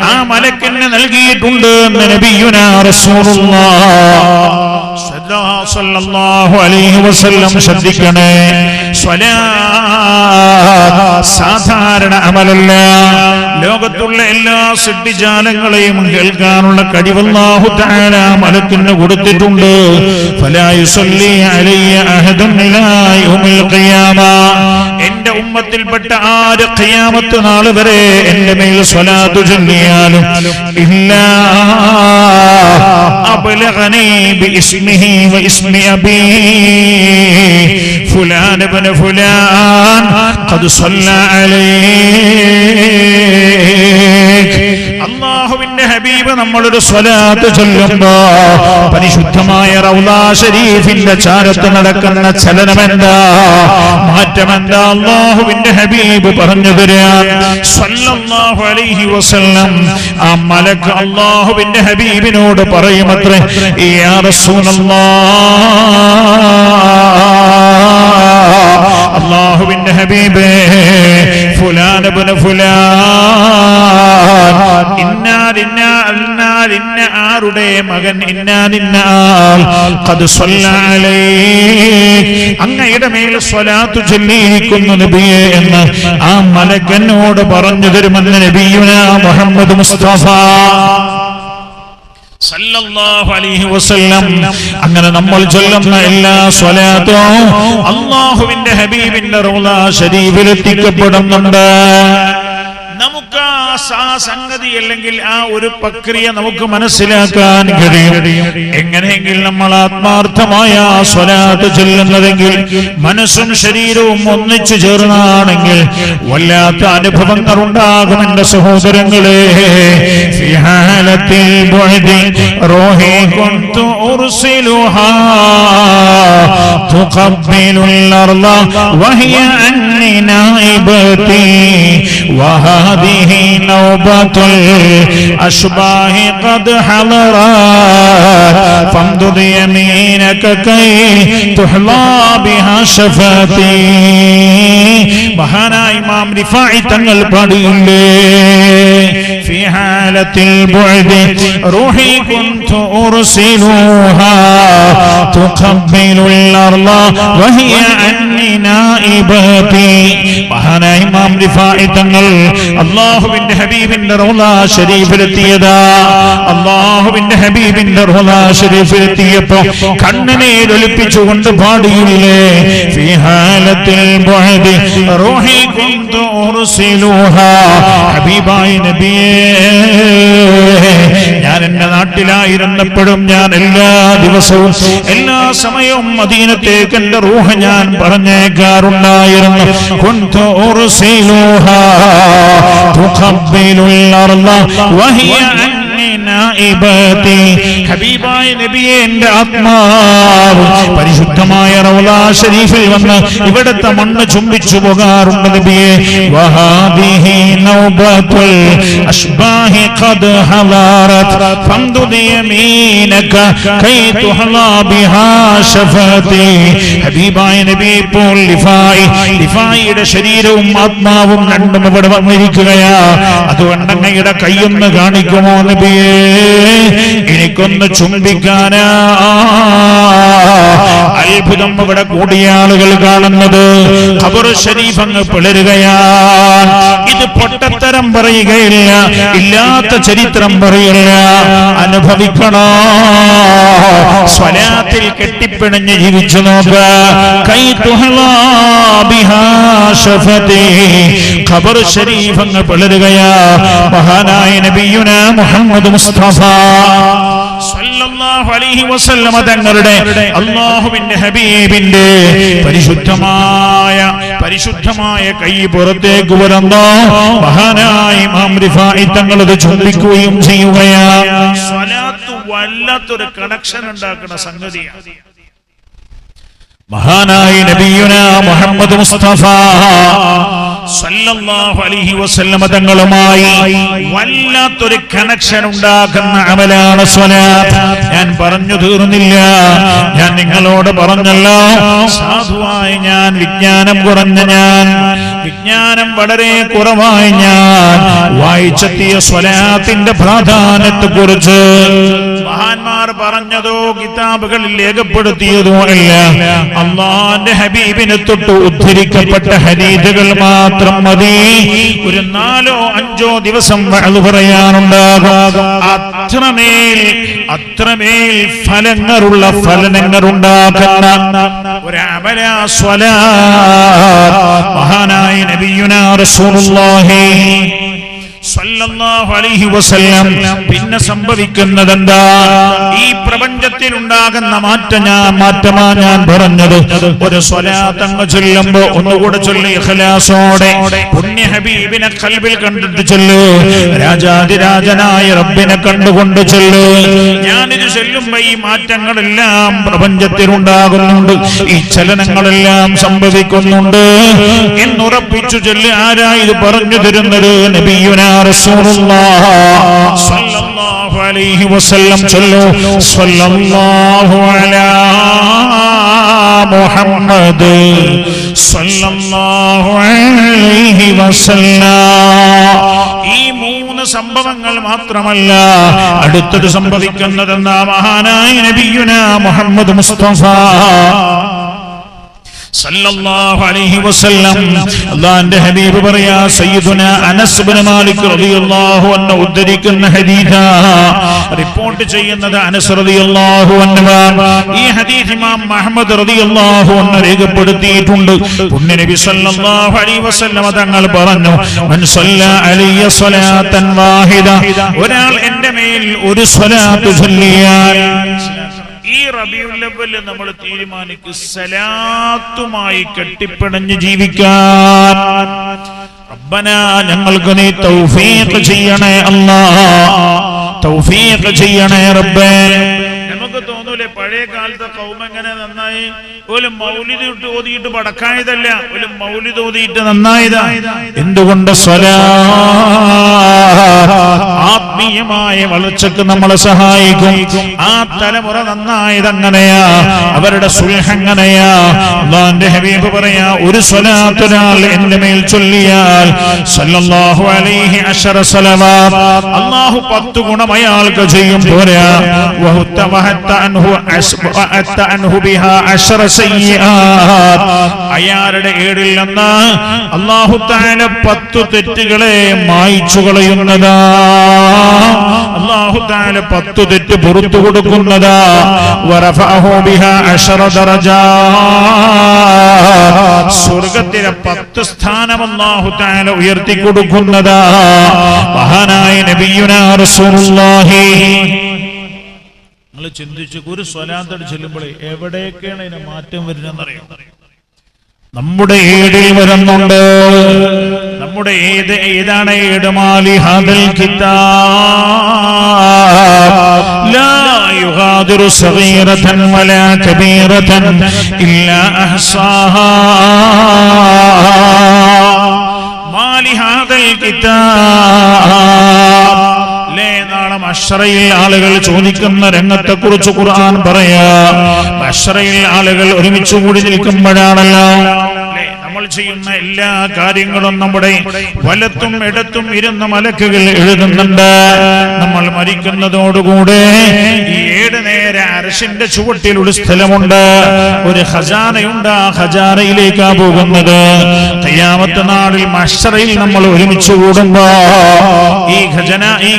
ആ മലക്കിനെ നൽകിയിട്ടുണ്ട് എന്ന് നബിയുനാ റസൂലുള്ളാഹി സല്ലല്ലാഹു അലൈഹി വസല്ലം ശ്രദ്ധിക്കണേ സ്വലാത്ത് സാധാരണ അമലല്ല ലോകത്തുള്ള എല്ലാ സൃഷ്ടിജാലങ്ങളെയും കേൾക്കാനുള്ള കഴിവ് അല്ലാഹു തആല മലക്കിന് കൊടുത്തിട്ടുണ്ട് ഫലാ യുസല്ലി അലയ്യ അഹദുൻ ഇലാ യൗമിൽ ഖിയാമ എന്റെ ഉമ്മത്തിൽപ്പെട്ട ആര് ഖിയാമത്ത് നാൾ വരെ എന്റെ മേൽ സ്വലാത്ത് ചൊല്ലിയാലും ഇല്ലാ അബ്ലഗനി ബിഇസ്മിഹി വഇസ്മി അബീ ഫുലാൻ ഇബ്നു ഫുലാൻ ഖദ് സ്വല്ല അലൈഹി അല്ലാഹുവിന്റെ ഹബീബ് നമ്മളൊരു സ്വലാത്ത് ചൊല്ലുമ്പോ പരിശുദ്ധമായ റൗള ശരീഫിന്റെ ചാരത്ത് നടക്കുന്ന ചലനമെന്താ മാറ്റമെന്താ അല്ലാഹുവിന്റെ ഹബീബ് പറഞ്ഞു തരാൻ സല്ലല്ലാഹു അലൈഹി വസല്ലം ആ മലക്ക് അല്ലാഹുവിന്റെ ഹബീബിനോട് പറയുമത്രേ യാ റസൂലല്ലാഹ് അല്ലാഹുവിന്റെ ഹബീബേ ഫുലാൻ ഇബ്നു ഫുലാൻ ഇന്ന ആരുടെ മകൻ ഇന്ന ആൾ ഖദ് സ്വല്ല അലൈഹി അങ്ങയുടെ മേൽ സ്വലാത്ത് ചൊല്ലിയിരിക്കുന്നു നബിയേ എന്ന് ആ മലക്കനോട് പറഞ്ഞു തരുമെന്ന് നബിയുനാ മുഹമ്മദ് മുസ്തഫ സല്ലല്ലാഹു അലൈഹി വസല്ലം അങ്ങനെ നമ്മൾ ചൊല്ലുന്ന എല്ലാ സ്വലാത്തും അല്ലാഹുവിന്റെ ഹബീബിന്റെ റൗള ശരീഫിൽ എത്തിക്കപ്പെടുന്നുണ്ട് നമുക്ക് ആ സംഗതി അല്ലെങ്കിൽ ആ ഒരു പ്രക്രിയ നമുക്ക് മനസ്സിലാക്കാൻ കഴിയും എങ്ങനെയെങ്കിൽ നമ്മൾ ആത്മാർത്ഥമായ സ്വലാത്ത് ചൊല്ലുന്നതെങ്കിൽ മനസ്സും ശരീരവും ഒന്നിച്ചു ചേർന്നാണെങ്കിൽ വല്ലാത്ത അനുഭവങ്ങൾ ഉണ്ടാകും എന്റെ സഹോദരങ്ങളെ ഫിഹാലത്തിൽ ബുഅദി റൂഹി കുന്തു ഉർസിലുഹാ തുഖബ്ബിലുൽ അർള വഹിയ അന്നി നായിബതി വഹാദിഹി نوبة الأشباه قد حضرت فامدد يمينك كي تحظى بها شفاتي മഹാനായ ഇമാം റിഫാഇ തങ്ങൾ പാടിയില്ലേ في حالة البعد روحي كنت أرسلها تقبل الأرض وهي عني نائبتي മഹാനായ ഇമാം റിഫാഇ തങ്ങൾ അല്ലാഹുവിന്റെ ഹബീബിന്റെ റൗള ശരീഫിലെത്തിയതാ അല്ലാഹുവിന്റെ ഹബീബിന്റെ റൗള ശരീഫിലെത്തിയപ്പോ കണ്ണിനെ ഒലിപ്പിച്ചുകൊണ്ട് പാടിയില്ലേ في حالة البعد روحي كنت أرسلها ഹബീബായ നബിയേ ഞാൻ എന്റെ നാട്ടിലായിരുന്നപ്പോഴും ഞാൻ എല്ലാ ദിവസവും എല്ലാ സമയവും മദീനത്തേക്ക് എന്റെ റൂഹ് ഞാൻ പറഞ്ഞേക്കാറുണ്ടായിരുന്നു كنت أرسلها تقبل الأرض وهي عني നായിബതി ഹബീബായ നബിയെ എൻ്റെ ആത്മാവ് പരിശുദ്ധമായ റൗളാ ശരീഫിൽ വന്ന് ഇവിടുത്തെ മണ്ണ് ചുംബിച്ചു പോകാറുണ്ട് നബിയെ വഹാദിഹി നൗബത്തുൽ അശ്ബാഹി ഖദ് ഹദറത് ഫംദുദ് യമീനക കൈ തുഹ്ലാ ബിഹാ ശഫാതി ഹബീബായ നബി ഇപ്പോൾ ലിഫായിയുടെ ശരീരവും ആത്മാവും രണ്ടും ഇവിടെ വന്നിരിക്കുകയാ അതുകൊണ്ട് അങ്ങയുടെ കൈയൊന്ന് കാണിക്കുമോ നബിയേ എനിക്കൊന്ന് ചുംബിക്കാനാ അത്ഭുതം ഇവിടെ കൂടിയ ആളുകൾ കാണുന്നത് ഖബർ ശരീഫ് അങ്ങ് പിളരുകയാണ് ഇത് പൊട്ടത്തരം പറയുകയില്ല ഇല്ലാത്ത ചരിത്രം പറയില്ല അനുഭവിക്കണോ സ്വലാത്തിൽ കെട്ടിപ്പിണഞ്ഞ് ജീവിച്ചു നോക്ക കൈ തുഹ്ലാ ബിഹാ ശഫതി ഖബർ ശരീഫ് അങ്ങ് പിളരുകയാ മഹാനായ നബിയുനാ മുഹമ്മദ് മുസ്തഫ സല്ലല്ലാഹു അലൈഹി വസല്ലം തങ്ങളുടെ അല്ലാഹുവിന്റെ ഹബീബിന്റെ പരിശുദ്ധമായ കൈ പുറത്തേക്ക് വരുന്നു മഹാനായ ഇമാം റിഫായി തങ്ങൾ അത് ചുംബിക്കുകയും ചെയ്യുകയാണ് സ്വലാത്ത് വല്ലാത്തൊരു കണക്ഷൻ ഉണ്ടാക്കുന്ന സംഗതിയാണ് മഹാനായ നബിയുനാ മുഹമ്മദ് മുസ്തഫ സല്ലല്ലാഹു അലൈഹി വസല്ലം തങ്ങളുമായി വല്ലാത്തൊരു കണക്ഷൻ ഉണ്ടാക്കുന്ന അമലാണ് സ്വലാത്ത് ഞാൻ പറഞ്ഞു തീർന്നില്ല ഞാൻ നിങ്ങളോട് പറഞ്ഞല്ലോ സാധുവായ ഞാൻ വിജ്ഞാനം കുറഞ്ഞ ഞാൻ വിജ്ഞാനം വളരെ കുറവായ ഞാൻ വായിച്ചെത്തിയ സ്വലാത്തിന്റെ പ്രാധാന്യത്തെ കുറിച്ച് മഹാന്മാർ പറഞ്ഞതോ കിതാബുകളിൽ രേഖപ്പെടുത്തിയതോ അല്ല അല്ലാഹുവിന്റെ ഹബീബിനെ തൊട്ട് ഉദ്ധരിക്കപ്പെട്ട ഹദീസുകൾ മാത്രം മതി ഒരു 4-5 ദിവസം വഅദ് പറയാനുണ്ടാകും അത്രമേൽ ഫലങ്ങൾ ഉണ്ടാക്കുന്ന ഒരു അമലാ സ്വലാത്ത് മഹാനായ നബിയുനാ റസൂലുള്ളാഹി സല്ലല്ലാഹു അലൈഹി വസല്ലം പിന്നെ സംഭവിക്കുന്നത് എന്താ ഈ പ്രപഞ്ചത്തിൽ ഉണ്ടാകുന്ന മാറ്റമാ ഞാൻ പറഞ്ഞത് ഒരു സ്വലാത്ത് അങ്ങ് ചൊല്ലുമ്പോ ഒന്നുകൂടെ ചൊല്ലി ഇഖ്ലാസോടെ പുണ്യ ഹബീബിനെ ഖൽബിൽ കണ്ടിട്ട് ചൊല്ലു രാജാതിരാജനായ റബ്ബിനെ കണ്ടുകൊണ്ട് ചൊല്ലു ഞാനിത് ചൊല്ലുമ്പോ ഈ മാറ്റങ്ങളെല്ലാം പ്രപഞ്ചത്തിൽ ഉണ്ടാകുന്നുണ്ട് ഈ ചലനങ്ങളെല്ലാം സംഭവിക്കുന്നുണ്ട് എന്നുറപ്പിച്ചു ചൊല്ലി ആരാ ഇത് പറഞ്ഞു തരുന്നത് നബിയുനാ റസൂലുള്ളാഹി സ്വല്ലല്ലാഹു അലൈഹി വസല്ലം ചൊല്ലു സ്വല്ലല്ലാഹു അലാ മുഹമ്മദ് സ്വല്ലല്ലാഹു അലൈഹി വസല്ലം ഈ 3 സംഭവങ്ങൾ മാത്രമല്ല അടുത്തത് സംഭവിക്കുന്നതെന്ന മഹാനായ നബിയുനാ മുഹമ്മദ് മുസ്തഫ സല്ലല്ലാഹു അലൈഹി വസല്ലം അല്ലാഹുവിന്റെ ഹബീബ് പറയാ സയ്യിദുനാ അനസ് ഇബ്നു മാലിക് റളിയല്ലാഹു അൻഹു ഉദ്ധരിക്കുന്ന ഹദീസ് റിപ്പോർട്ട് ചെയ്യുന്നത് അനസ് റളിയല്ലാഹു അൻഹു ഈ ഹദീസ് ഇമാം അഹ്മദ് റളിയല്ലാഹു അൻഹു രേഖപ്പെടുത്തിയിട്ടുണ്ട് പുണ്യ നബി സല്ലല്ലാഹു അലൈഹി വസല്ലം തങ്ങൾ പറഞ്ഞു മൻ സല്ല അലൈഹി സ്വലാത്തൻ വാഹിദ ഒരാൾ എൻ്റെ മേൽ ഒരു സ്വലാത്ത് ചൊല്ലിയാൽ ഈ റബീഉൽ അവ്വൽ നമ്മൾ തീരുമാനിക്കും സലാത്തുമായി കെട്ടിപ്പിണഞ്ഞ് ജീവിക്കാൻ റബ്ബനാ ഞങ്ങൾക്ക് നീ തൗഫീഖ് ചെയ്യണേ അല്ലാഹ് തൗഫീഖ് ചെയ്യണേ റബ്ബേ നമുക്ക് തോന്നൂലേ പഴയ കാലത്തെ കൗമ എങ്ങനെ നന്നായി ഒരു മൗലിദ് ഓതിയിട്ട് പടക്കായതല്ല ഒരു മൗലിദ് ഓതിയിട്ട് നന്നായതാ എന്തുകൊണ്ട് ആത്മീയമായ വളർച്ചക്ക് നമ്മളെ സഹായിക്കും ആ തലമുറ നന്നായത് അങ്ങനെയാ അവരുടെ സുൽഹ് അങ്ങനെയാ അല്ലാഹുവിന്റെ ഹബീബ് പറയാ ഒരു സ്വലാത്ത് ഒരാൾ എന്റെ മേൽ ചൊല്ലിയാൽ സല്ലല്ലാഹു അലൈഹി അശറ സലവാത്ത് അല്ലാഹു 10 ഗുണം അയാൾക്ക് ചെയ്യും പോരാ അയാളുടെ ഏടിൽ നിന്ന് അല്ലാഹു തആല 10 തെറ്റുകളെ മായ്ച്ചു കളയുന്നതാ അല്ലാഹു തആല 10 തെറ്റ് പുറത്തു കൊടുക്കുന്നതാ വറഫഅഹു ബിഹാ 10 ദറജാത്ത് സ്വർഗ്ഗത്തിലെ 10 സ്ഥാനം അല്ലാഹു തആല ഉയർത്തി കൊടുക്കുന്നതാ മഹാനായ നബിയുനാ റസൂലുള്ളാഹി നിങ്ങൾ ചിന്തിച്ചു ഒരു സ്വലാത്ത് ചൊല്ലുമ്പോൾ എവിടെയൊക്കെയാണ് ഇതിന് മാറ്റം വരുന്നതെന്നറിയാം നമ്മുടെ ഏടിൽ വരുന്നുണ്ട്. നമ്മുടെ ഏതാണ് ഏട്? മാലി ഹാദൽ കിതാബ് ലാ യുഗാദിറു സഗീറതൻ വലാ കബീറതൻ ഇല്ലാ അഹ്സാഹാ. മാലി ഹാദൽ കിതാബ്. നാളെ മഹ്ശറയിൽ ആളുകൾ ചോദിക്കുന്ന രംഗത്തെ കുറിച്ച് ഖുർആൻ പറയാ. മഹ്ശറയിൽ ആളുകൾ ഒരുമിച്ച് കൂടി നിൽക്കുമ്പോഴാണല്ലോ നമ്മൾ ചെയ്യുന്ന എല്ലാ കാര്യങ്ങളും നമ്മുടെ വലത്തും ഇടത്തും ഇരുന്ന മലക്കുകൾ എഴുതുന്നുണ്ട്. നമ്മൾ മരിക്കുന്നതോടുകൂടെ ഈ ഏട് നേരെ അർശിന്റെ ചുവട്ടിൽ ഒരു സ്ഥലമുണ്ട്, ഒരു ഖജാനയുണ്ട്. ആ ഖജാനയിലേക്കാ പോകുന്നത്. ഖിയാമത്ത് നാളിൽ മഹ്ശറയിൽ നമ്മൾ ഒരുമിച്ച് കൂടുമ്പോ ഈ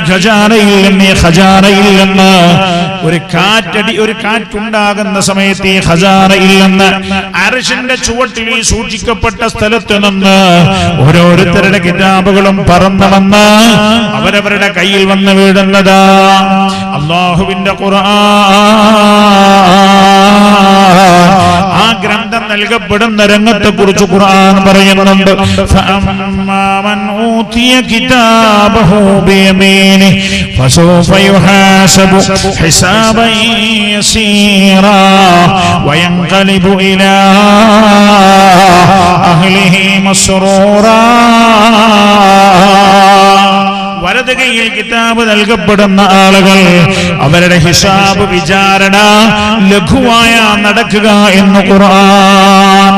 ഖജാനയിൽ നിന്ന് ഒരു കാറ്റുണ്ടാകുന്ന സമയത്ത് ഈ ഖജാനയിൽ നിന്ന് അർശിന്റെ ചുവട്ടിൽ സൂക്ഷിക്കപ്പെട്ട സ്ഥലത്ത് നിന്ന് ഓരോരുത്തരുടെ കിതാബുകളും പറന്നു വന്ന് അവരവരുടെ കയ്യിൽ വന്ന് വീഴുന്നതാ. അല്ലാഹുവിന്റെ ഖുർആൻ ആ ഗ്രന്ഥം നൽകപ്പെടുന്ന രംഗത്തെ കുറിച്ച് ഖുർആൻ പറയുന്നുണ്ട്. ഫഅമ്മാമൻ ഊതിയ കിതാബഹു ബിയമീനിഹി ഫസൗഫ യുഹാസബു ഹിസാബൻ യസീറാ വയൻഖലിബു ഇലാ അഹ്ലിഹി മസ്റൂറാ. വലത് കൈയിൽ കിതാബ് നൽകപ്പെടുന്ന ആളുകൾ അവരുടെ ഹിസാബ് വിചാരണ ലഘുവായ നടക്കുക എന്ന് ഖുർആൻ.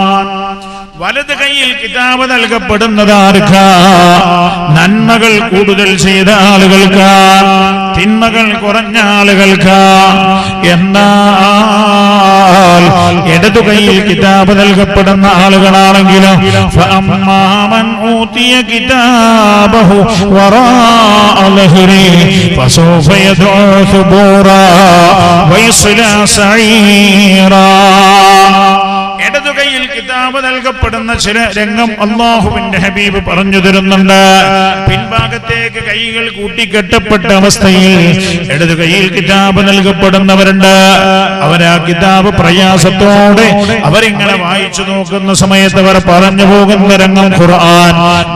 വലത് കൈയിൽ കിതാബ് നൽകപ്പെടുന്നത് ആർക്കാ? നന്മകൾ കൂടുതൽ ചെയ്ത ആളുകൾക്ക്, തിന്മകൾ കുറഞ്ഞ ആളുകൾക്ക്. എന്നാൽ ഇടതു കൈയിൽ കിതാബ് നൽകപ്പെടുന്ന ആളുകളാണെങ്കിലും ഫഅമ്മാമൻ ഊതിയ കിതാബഹു വറാഅ ലഹ്രിഹി ഫസൗഫ യദ്ഉ സുബൂറാ വയസ്ലാ സഈറാ. ഇടതു കൈയിൽ കിതാബ് നൽകപ്പെടുന്ന ചില രംഗം അല്ലാഹുവിന്റെ ഹബീബ് പറഞ്ഞു തരുന്നുണ്ട്. പിൻഭാഗത്തേക്ക് കൈകൾ കൂട്ടിക്കെട്ടപ്പെട്ട അവസ്ഥയിൽ ഇടതു കൈയിൽ കിതാബ് നൽകപ്പെടുന്നവരുണ്ട്. അവരാ കിതാബ് പ്രയാസത്തോടെ അവരിങ്ങനെ വായിച്ചു നോക്കുന്ന സമയത്ത് അവർ പറഞ്ഞു പോകുന്ന രംഗം ഖുർആൻ.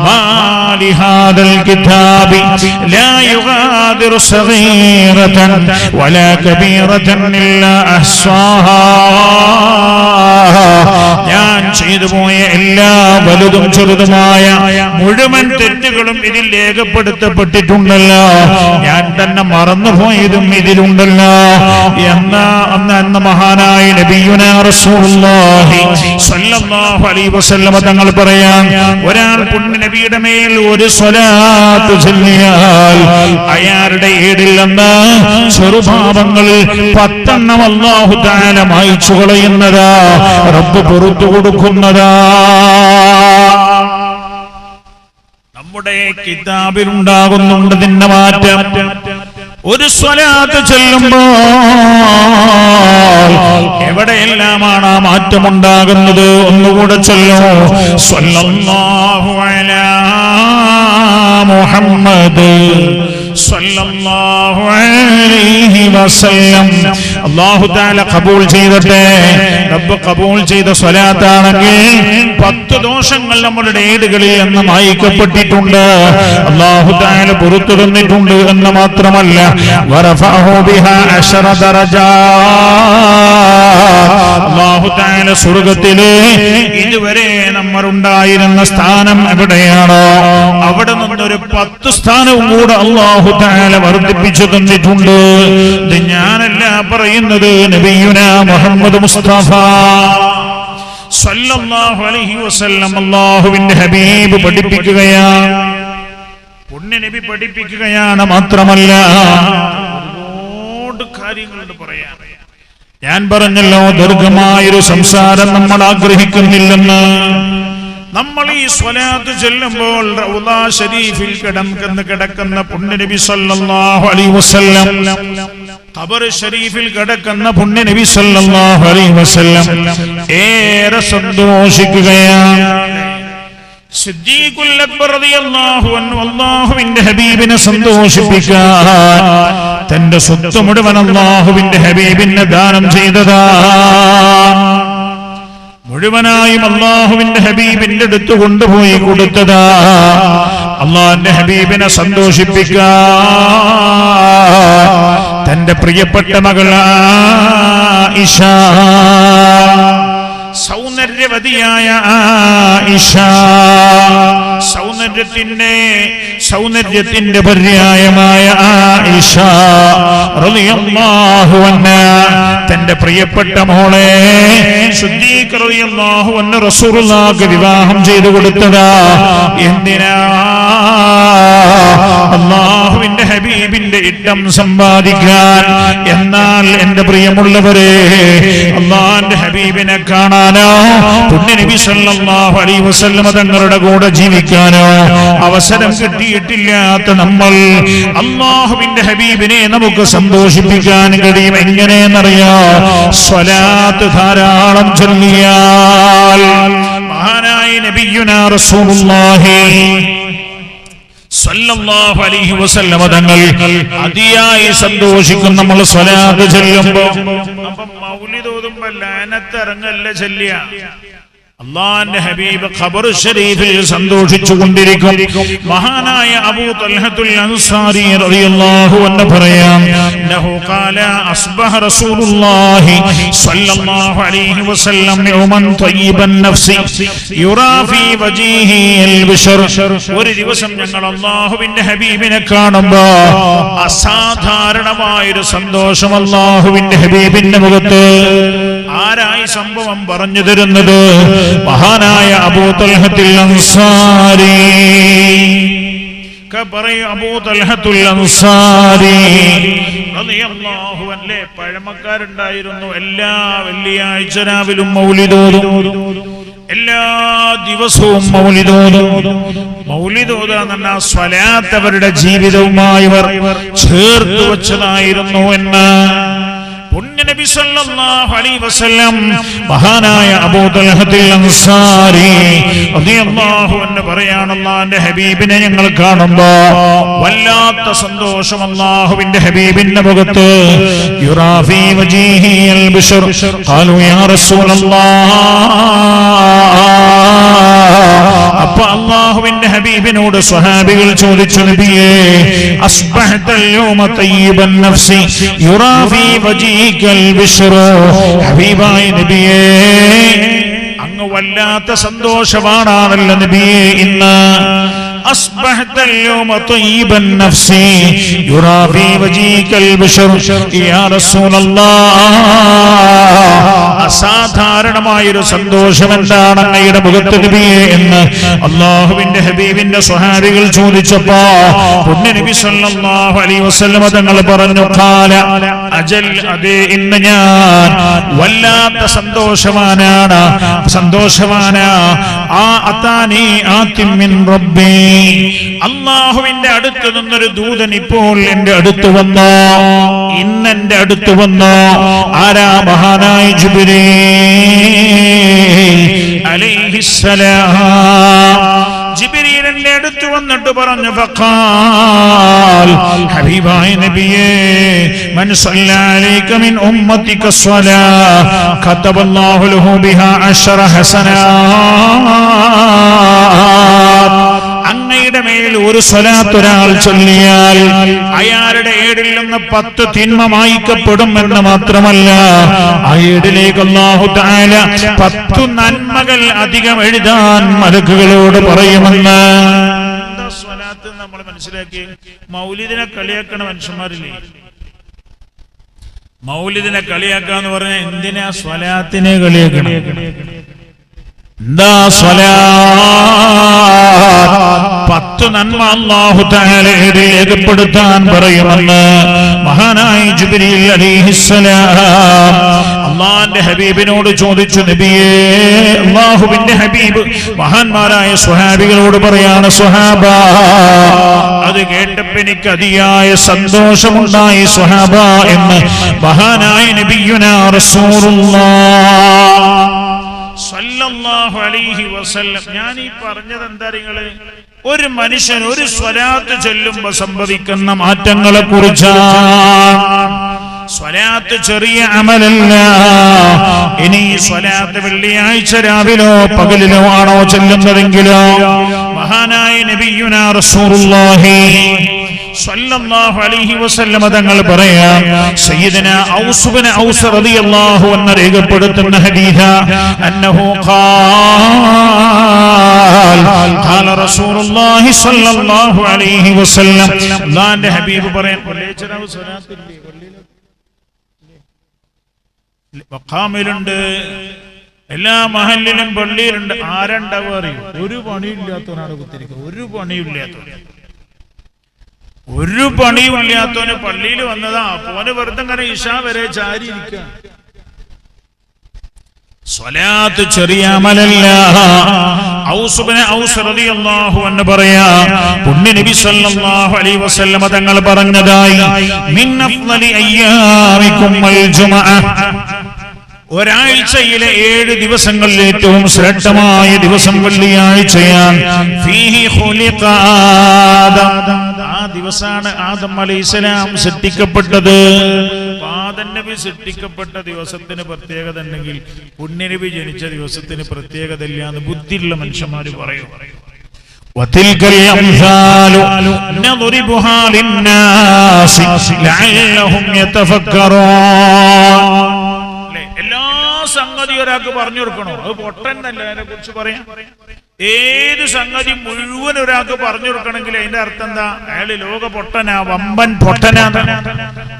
മാലി ഹാദൽ കിതാബി ലാ യുഗാദിറു സഗീറതൻ വലാ കബീറതൻ ഇല്ലാ അഹ്സാഹാ. ഞാൻ ചെയ്തു പോയ എല്ലാ വലുതും ചെറുതുമായ മുഴുവൻ തെറ്റുകളും ഇതിൽ രേഖപ്പെടുത്തപ്പെട്ടിട്ടുണ്ടല്ലോ. ഞാൻ തന്നെ മറന്നുപോയതും ഇതിലുണ്ടല്ലോ എന്ന മഹാനായ നബിയുനാ റസൂലുള്ളാഹി സ്വല്ലല്ലാഹു അലൈഹി വസല്ലം തങ്ങൾ പറയാൻ, ഒരാൾ പുണ്യ നബിയുടെ മേൽ ഒരു സ്വലാത്ത് ചൊല്ലിയാൽ അയാളുടെ ഏടിൽ നിന്ന് ചെറുപാപങ്ങളിൽ 10 അല്ലാഹു തആല മായ്ച്ചു കളയുന്നതാ, റബ്ബ് പുറത്തു കൊടുക്കുന്നതാ. നമ്മുടെ കിതാബിൽ ഉണ്ടാകുന്നുണ്ട് ഇതിന്റെ മാറ്റം. ഒരു സ്വലാത്ത് ചൊല്ലുമ്പോൾ എവിടെയെല്ലാമാണ് ആ മാറ്റമുണ്ടാകുന്നത്? ഒന്നുകൂടെ ചൊല്ലോ. സ്വല്ലല്ലാഹു അലാ മുഹമ്മദ് സ്വല്ലല്ലാഹു അലൈഹി വസല്ലം. അല്ലാഹു തആല ഖബൂൽ ചെയ്യട്ടെ. റബ്ബ് ഖബൂൽ ചെയ്ത സ്വലാത്താണെങ്കിൽ 10 ദോഷങ്ങൾ നമ്മുടെ ഏടുകളിൽ നിന്ന് മായ്ക്കപ്പെട്ടിട്ടുണ്ട്. അല്ലാഹു തആല പുറത്തു തന്നിട്ടുണ്ട് എന്ന് മാത്രമല്ല, വറഫഅഹു ബിഹാ 10 ദറജാത്ത്. അല്ലാഹു തആല സ്വർഗ്ഗത്തിലെ ഇതുവരെ നമ്മൾ ഉണ്ടായിരുന്ന സ്ഥാനം എവിടെയാണോ അവിടെ നിന്നൊരു 10 സ്ഥാനവും കൂടെ അല്ലാഹു തആല വർദ്ധിപ്പിച്ചു തന്നിട്ടുണ്ട്. ഇത് ഞാനല്ല പറയുന്നത്, നബിയുനാ മുഹമ്മദ് മുസ്തഫ സ്വല്ലല്ലാഹു അലൈഹി വസല്ലം അല്ലാഹുവിന്റെ ഹബീബ് പഠിപ്പിക്കുകയാണ്. പുണ്യ നബി പഠിപ്പിക്കുകയാണ്. മാത്രമല്ല ഒരുപാട് കാര്യങ്ങളുണ്ട് പറയാൻ. ഞാൻ പറഞ്ഞല്ലോ, ദീർഘമായൊരു സംസാരം നമ്മൾ ആഗ്രഹിക്കുന്നില്ലെന്ന്. നമ്മൾ ഈ സ്വലാത്ത് ചൊല്ലുമ്പോൾ റൗളാ ശരീഫിൽ കിടക്കുന്ന പുണ്യ നബി സല്ലല്ലാഹു അലൈഹി വസല്ലം, ഖബർ ശരീഫിൽ കിടക്കുന്ന പുണ്യ നബി സല്ലല്ലാഹു അലൈഹി വസല്ലം ഏറെ സന്തോഷിക്കുകയാണ്. സിദ്ദീഖുൽ അക്ബർ റളിയല്ലാഹു അൻഹു അല്ലാഹുവിന്റെ ഹബീബിനെ സന്തോഷിപ്പിക്കാൻ തന്റെ സ്വത്ത് മുഴുവൻ അല്ലാഹുവിന്റെ ഹബീബിനെ ദാനം ചെയ്തതാ. മുഴുവനായും അല്ലാഹുവിന്റെ ഹബീബിന്റെ അടുത്ത് കൊണ്ടുപോയി കൊടുത്തതാ അല്ലാഹുവിന്റെ ഹബീബിനെ സന്തോഷിപ്പിക്കാൻ. തന്റെ പ്രിയപ്പെട്ട മകൾ ആയിഷ, സൗന്ദര്യവതിയായ ആയിഷ, സൗന്ദര്യത്തിന്റെ പര്യായമായ ആയിഷ റളിയല്ലാഹു അൻഹാ തന്റെ പ്രിയപ്പെട്ട മോളെ സിദ്ദീഖ് റളിയല്ലാഹു അൻഹു റസൂലുള്ളാഹിക്ക് വിവാഹം ചെയ്തു കൊടുത്തതാ. എന്തിനാ? അല്ലാഹുവിന്റെ ഹബീബിന്റെ ഇഷ്ടം സമ്പാദിക്കാൻ. എന്നാൽ എന്റെ പ്രിയമുള്ളവരെ, അല്ലാഹുവിന്റെ ഹബീബിനെ കാണാനോ പുണ്യനബി സല്ലല്ലാഹു അലൈഹി വസല്ലം തങ്ങളുടെ കൂടെ ജീവിക്കാനോ അവസരം കിട്ടിയിട്ടില്ലാത്ത നമ്മൾ അല്ലാഹുവിന്റെ ഹബീബിനെ നമുക്ക് സന്തോഷിപ്പിക്കാൻ കഴിയും. എങ്ങനെയെന്നറിയോ? സ്വലാത്ത് ധാരാളം ചൊല്ലിയാൽ. മഹാനായ നബിയുനാ റസൂലുള്ളാഹി സല്ലല്ലാഹു അലൈഹി വസല്ലം തങ്ങൾ അതിയായി സന്തോഷിക്കും നമ്മൾ സ്വലാത്ത് ചൊല്ലുമ്പോൾ. അപ്പം മൗലിദ് ഓതുമ്പോൾ ലഅനത്ത് ഇറങ്ങല്ല ചൊല്ലിയ. അല്ലാഹുവിന്റെ ഹബീബ് ഖബർ ശരീഫിൽ സന്തോഷിച്ചു കൊണ്ടിരിക്കും. മഹാനായ അബൂ തൽഹത്തുൽ അൻസാരി റളിയല്ലാഹു അൻഹു പറയാം, നഹു ഖാല അസ്ബഹ റസൂലുള്ളാഹി സ്വല്ലല്ലാഹു അലൈഹി വസല്ലം യൗമൻ തയ്യിബൻ നഫ്സി യുറാ ഫീ വജീഹി അൽ ബിശ്ർ. ഒരു ദിവസം ഞങ്ങൾ അല്ലാഹുവിന്റെ ഹബീബിനെ കാണുമ്പോൾ അസാധാരണമായ ഒരു സന്തോഷം അല്ലാഹുവിന്റെ ഹബീബിന്റെ മുഖത്ത്. ആരായി സംഭവം പറഞ്ഞു തരുന്നത്? മഹാനായ അബൂ തൽഹത്തുൽ അൻസാരി. അബൂ തൽഹത്തുൽ അൻസാരി റളിയല്ലാഹു അൻഹു പഴമക്കാരുണ്ടായിരുന്നു. എല്ലാ വെള്ളിയാഴ്ച രാവിലും മൗലിദ് ഓതും, എല്ലാ ദിവസവും മൗലിദ് ഓതും. മൗലിദ് ഓതുക എന്ന് പറഞ്ഞാൽ സ്വലാത്ത് അവരുടെ ജീവിതവുമായി ചേർത്ത് വെച്ചതായിരുന്നു എന്ന് പുണ്യനബി സല്ലല്ലാഹു അലൈഹി വസല്ലം മഹാനായ അബൂ തൽഹത്തുൽ അൻസാരി റളിയല്ലാഹു അൻഹു പറയാണ്, അല്ലാഹുവിന്റെ ഹബീബിനെ ഞങ്ങൾ കാണുമ്പോൾ വല്ലാത്ത സന്തോഷം അല്ലാഹുവിന്റെ ഹബീബിന്റെ മുഖത്ത്. യുറാ ഫീ വജീഹി അൽ ബിശ്ർ ഖാലു യാ റസൂലല്ലാഹ്. അപ്പോൾ അല്ലാഹുവിന്റെ ഹബീബിനോട് സ്വഹാബികൾ ചോദിച്ചു, നബിയേ അസ്ബഹതൽ യൗമ തയ്യിബൻ നഫ്സി യുറാ ഫീ വജീഹികൽ ബിശ്ർ. ഹബീബായ നബിയേ, അങ്ങ് വല്ലാത്ത സന്തോഷവാനാണല്ലോ നബിയേ ഇന്ന്. അസ്ബഹതൽ യൗമ തയ്യിബൻ നഫ്സി യുറാ ഫീ വജീഹികൽ ബിശ്ർ. യാ റസൂലല്ലാഹ്, അസാധാരണമായൊരു സന്തോഷം എന്താണ് അങ്ങയുടെ മുഖത്ത് നബിയേ എന്ന് അല്ലാഹുവിന്റെ ഹബീബിന്റെ സ്വഹാബികൾ ചോദിച്ചപ്പോ പുണ്യനബി സല്ലല്ലാഹു അലൈഹി വസല്ലം തങ്ങൾ പറഞ്ഞു, ഖാല അജൽ, അതേ, ഇന്ന് ഞാൻ വല്ലാത്ത സന്തോഷവാനാണ്. അതാനി ആതിം മിൻ റബ്ബി. അല്ലാഹുവിന്റെ അടുത്ത് നിന്നൊരു ദൂതൻ ഇപ്പോൾ എന്റെ അടുത്ത് വന്നു. ഇന്ന് എന്റെ അടുത്ത് വന്നു. ആരാ? മഹാനായ ജിബ്രീൽ അലൈഹിസ്സലാം. ജിബ്രീൽ എന്റെ അടുത്ത് വന്നിട്ട് പറഞ്ഞു, ഫഖാൽ, ഹബീബായ നബിയേ, മൻ സല്ല അലൈക മിൻ ഉമ്മതിക സ്വലാ കതബല്ലാഹു ലഹു ബിഹാ 10 ഹസനാത്. അങ്ങയുടെ മേൽ ഒരു സ്വലാത്ത് ഒരാൾ ചൊല്ലിയാൽ അയാളുടെ ഏടിൽ നിന്ന് 10 തിന്മ മായ്ക്കപ്പെടും എന്ന് മാത്രമല്ല, ആ ഏടിലേക്ക് അല്ലാഹു തആല 10 നന്മകൾ അധികം എഴുതാൻ മലക്കുകളോട് പറയുമെന്ന്. സ്വലാത്ത് നമ്മൾ മനസ്സിലാക്കി. മൗലിദിനെ കളിയാക്കണ മനുഷ്യന്മാരില്ലേ? മൗലിദിനെ കളിയാക്കാന്ന് പറഞ്ഞാൽ എന്തിനാ സ്വലാത്തിനെ കളിയാക്കണം? എന്താ സ്വലാത്ത്? 10 നന്മ അല്ലാഹു തആല രേഖപ്പെടുത്താൻ പറയുമെന്ന് മഹാനായ ജിബ്രീൽ അലൈഹിസ്സലാം അല്ലാഹുവിന്റെ ഹബീബിനോട് ചോദിച്ചു. നബിയേ, അല്ലാഹുവിന്റെ ഹബീബ് മഹാന്മാരായ സ്വഹാബികളോട് പറയാണ്, സ്വഹാബ, അത് കേട്ടപ്പോൾ എനിക്ക് അതിയായ സന്തോഷമുണ്ടായി സ്വഹാബ എന്ന് മഹാനായ നബിയുനാ റസൂലുള്ളാഹ് സല്ലല്ലാഹു അലൈഹി വസല്ലം. ഞാൻ ഈ പറഞ്ഞത് എന്താ? നിങ്ങള് ഒരു മനുഷ്യൻ ഒരു സ്വലാത്ത് ചൊല്ലുമ്പോൾ സംഭവിക്കുന്ന മാറ്റങ്ങളെ കുറിച്ചാണ്. സ്വലാത്ത് ചെറിയ അമലല്ല. ഇനി സ്വലാത്ത് വെള്ളിയാഴ്ച രാവിലോ പകലിലോ ആണോ ചെല്ലുന്നതെങ്കിലോ മഹാനായ നബിയുനാ റസൂലുള്ളാഹി സ്വല്ലല്ലാഹു അലൈഹി വസല്ലം തങ്ങൾ പറയാം, സയ്യിദനാ ഔസ് ഇബ്നു ഔസ് റളിയല്ലാഹു അൻഹു രേഖപ്പെടുത്തുന്ന ഹദീസ് അന്നഹു ഖാല റസൂലുള്ളാഹി സ്വല്ലല്ലാഹു അലൈഹി വസല്ലം, അല്ലാഹുവിന്റെ ഹബീബ് പറയാൻ മഖാമിലുണ്ട്, എല്ലാ മഹല്ലിലും പള്ളിയിലുണ്ട്. ആരുണ്ടാവുക അറിയും? ഒരു പണിയില്ലാത്തവനാണ് കുത്തിരിക്കുക. ഒരു പണിയുമില്ലാത്തവന് പള്ളിയിൽ വന്നതാ. പോന് വെറുതെ ഇങ്ങനെ ഇശാ വരെ ചാരി ഇരിക്കുക. സ്വലാത്ത് ചെറിയ അമലല്ല. ഔസ് ഇബ്നു ഔസ് റളിയല്ലാഹു അൻഹു പറയാ, പുണ്യ നബി സല്ലല്ലാഹു അലൈഹി വസല്ലം തങ്ങൾ പറഞ്ഞതായി, മിൻ അഫ്ളലി അയ്യാമികും അൽ ജുമുഅ, ഒരാഴ്ചയിലെ 7 ദിവസങ്ങളിൽ ഏറ്റവും ശ്രേഷ്ഠമായ ദിവസം വെള്ളിയാഴ്ചയാണ്. ഫീഹി ഖുലിഖ ആദം, ആ ദിവസമാണ് ആദം അലൈഹിസ്സലാം സൃഷ്ടിക്കപ്പെട്ടത്. ആദം നബി സൃഷ്ടിക്കപ്പെട്ട ദിവസത്തിന് പ്രത്യേകത ഉണ്ടെങ്കിൽ പുണ്യനബി ജനിച്ച ദിവസത്തിന് പ്രത്യേകത ഇല്ല എന്ന് ബുദ്ധിയുള്ള മനുഷ്യന്മാര് പറയും. വതിൽകൽ അംസാലു നദ്രിബുഹാ ലിന്നാസി ലഅല്ലഹും യതഫക്കറൂൻ. എല്ലാ സംഗതി ഒരാൾക്ക് പറഞ്ഞു കൊടുക്കണോ? അത് പൊട്ടന്നല്ല. അതിനെ കുറിച്ച് പറയാം. ഏത് സംഗതി മുഴുവൻ ഒരാൾക്ക് പറഞ്ഞു കൊടുക്കണമെങ്കിൽ അതിന്റെ അർത്ഥം എന്താ? അയാള് ലോക പൊട്ടനാ, വമ്പൻ പൊട്ടനാ.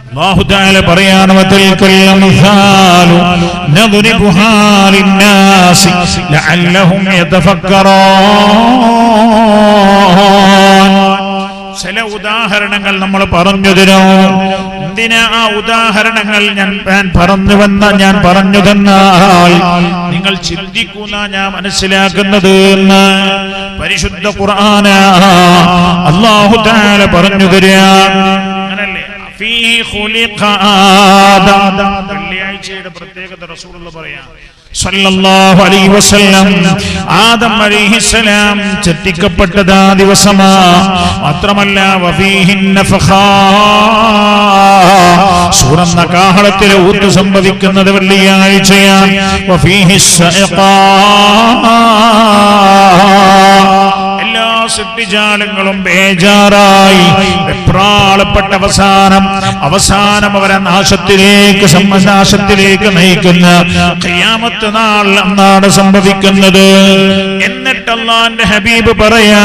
അല്ലാഹു തആല പറയാണ്, വതിൽകൽ അംസാലു നദ്രിബുഹാ ലിന്നാസി ലഅല്ലഹും യതഫക്കറൂൻ. ചില ഉദാഹരണങ്ങൾ നമ്മൾ പറഞ്ഞു തരും. എന്തിനാ ആ ഉദാഹരണങ്ങൾ ഞാൻ പറഞ്ഞു തന്നാൽ നിങ്ങൾ ചിന്തിക്കുന്ന ഞാൻ മനസ്സിലാക്കുന്നത് എന്ന് പരിശുദ്ധ ഖുർആന അല്ലാഹു തആല പറഞ്ഞു തരാം. അങ്ങനല്ലേ? ഫീഹി ഖുലിഖ ആദം. വെള്ളിയാഴ്ചയുടെ പ്രത്യേകത റസൂലുള്ളാഹി പറയാം സല്ലല്ലാഹു അലൈഹി വസല്ലം, ആദം അലൈഹിസ്സലാം സൃഷ്ടിക്കപ്പെട്ടത് ആ ദിവസമാ. മാത്രമല്ല വഫീഹി നഫഖാ, സൂറന്ന കാഹളത്തിലെ ഊത്ത് സംഭവിക്കുന്നത് വെള്ളിയാഴ്ചയാണ്. വഫീഹി സഅഖാ, എല്ലാ സൃഷ്ടിജാലങ്ങളും ബേജാറായി വെപ്രാളപ്പെട്ട അവസാനം അവരെ നാശത്തിലേക്ക് നയിക്കുന്ന ഖിയാമത്ത് നാൾ അന്നാണ് സംഭവിക്കുന്നത്. എന്നിട്ട് അല്ലാഹുവിന്റെ ഹബീബ് പറയാ,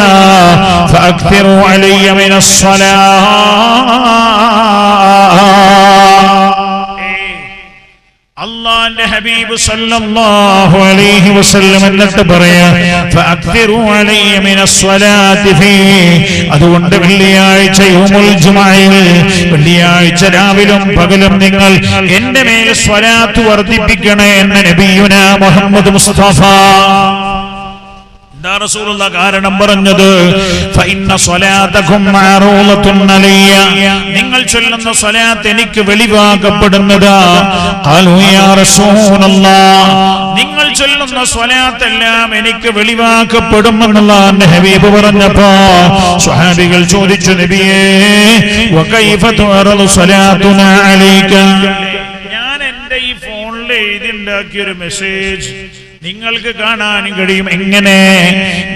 ഫഅക്തിറു അലയ്യ മിനസ്സലാത്ത്. അല്ലാഹുവിന്റെ ഹബീബ് സല്ലല്ലാഹു അലൈഹി വസല്ലം എന്നിട്ട് പറയാ, ഫഅക്തിറു അലയ്യ മിനസ്സലാത്തി ഫീ, അതുകൊണ്ട് വെള്ളിയാഴ്ച യൗമുൽ ജുമുഅയിൽ, വെള്ളിയാഴ്ച രാവിലും പകലും നിങ്ങൾ എന്റെ മേൽ സ്വലാത്ത് വർദ്ധിപ്പിക്കണേ എന്ന് നബിയുനാ മുഹമ്മദ് മുസ്തഫ. റസൂലുള്ളാഹി കാരണം പറഞ്ഞത്, ഫഇന്ന സ്വലാതകും മഅറൂലത്തുൻ അലയ്യ, നിങ്ങൾ ചൊല്ലുന്ന സ്വലാത്ത് എനിക്ക് വെളിവാക്കപ്പെടുന്നതാ. ഖാലൂ യാ റസൂലല്ലാഹ്, നിങ്ങൾ ചൊല്ലുന്ന സ്വലാത്ത് എല്ലാം എനിക്ക് വെളിവാക്കപ്പെടുമെന്നുള്ള ഹബീബ് പറഞ്ഞപ്പോ സ്വഹാബികൾ ചോദിച്ചു, നബിയേ വകൈഫ തുഅറദു സ്വലാത്തുനാ അലൈക, ഞാൻ എന്റെ ഈ ഫോണിൽ എഴുതി ഉണ്ടാക്കിയ ഒരു മെസ്സേജ് നിങ്ങൾക്ക് കാണാനും കഴിയും. എങ്ങനെ?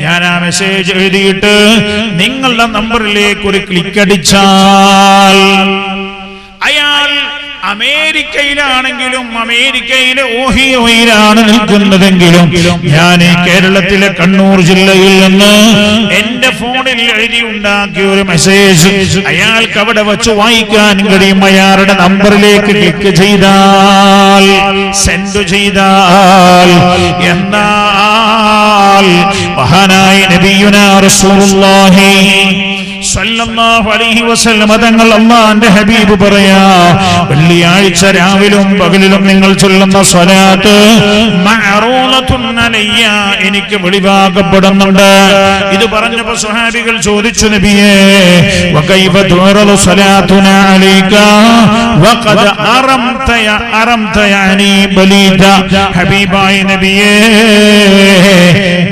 ഞാൻ ആ മെസ്സേജ് എഴുതിയിട്ട് നിങ്ങളുടെ നമ്പറിലേക്ക് ഒരു ക്ലിക്ക് അടിച്ചാൽ അയാൾ അമേരിക്കയിലാണെങ്കിലും അമേരിക്കയിലെ ഓഹിയോയിലാണ് നിൽക്കുന്നതെങ്കിലും ഞാൻ ഈ കേരളത്തിലെ കണ്ണൂർ ജില്ലയിൽ നിന്ന് എന്റെ ഫോണിൽ എഴുതി ഉണ്ടാക്കിയ ഒരു മെസ്സേജ് അയാൾക്ക് അവിടെ വെച്ച് വായിക്കാൻ കഴിയും. അയാളുടെ നമ്പറിലേക്ക് ക്ലിക്ക് ചെയ്താൽ, സെൻഡ് ചെയ്താൽ, എന്നാൽ മഹാനായ നബിയുനാ റസൂലുള്ളാഹി സല്ലല്ലാഹു അലൈഹി വസല്ലം തങ്ങൾ അല്ലാഹുവിന്റെ ഹബീബ് പറയാ, വെള്ളിയാഴ്ച രാവിലും പകലിലും നിങ്ങൾ ചൊല്ലുന്ന സ്വലാത്ത് മഅറൂലത്തുൻ അലയ്യ, എനിക്ക് വെളിവാക്കപ്പെടുന്നുണ്ട്. ഇത് പറഞ്ഞപ്പോൾ സ്വഹാബികൾ ചോദിച്ചു, നബിയേ വകൈഫ തുറദു സ്വലാത്തുനാ അലൈക വഖദ അറംത യാനി ബലീദ, ഹബീബായ നബിയേ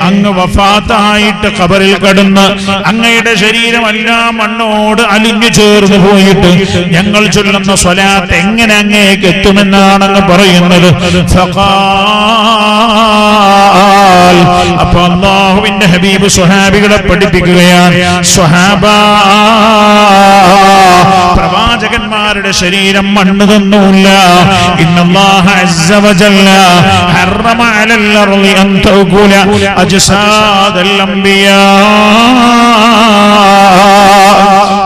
അങ്ങ് വഫാത്തായിട്ട് ഖബറിൽ കടന്ന് അങ്ങയുടെ ശരീരം എല്ലാം മണ്ണോട് അലിഞ്ഞു ചേർന്ന് പോയിട്ട് ഞങ്ങൾ ചൊല്ലുന്ന സ്വലാത്ത് എങ്ങനെ അങ്ങേക്ക് എത്തുമെന്നാണെന്ന് പറയുന്നത്. അപ്പൊ അല്ലാഹുവിന്റെ ഹബീബ് സ്വഹാബികളെ പഠിപ്പിക്കുകയാണ്, സ്വഹാബ പ്രവാചകന്മാരുടെ ശരീരം മണ്ണ് തന്നൂല്ല. ഇന്നല്ലാഹ അസ്സ വജല്ല ഹറമ അലൽ അർളി അൻ തഅകുല അജ്സാദൽ അംബിയാ.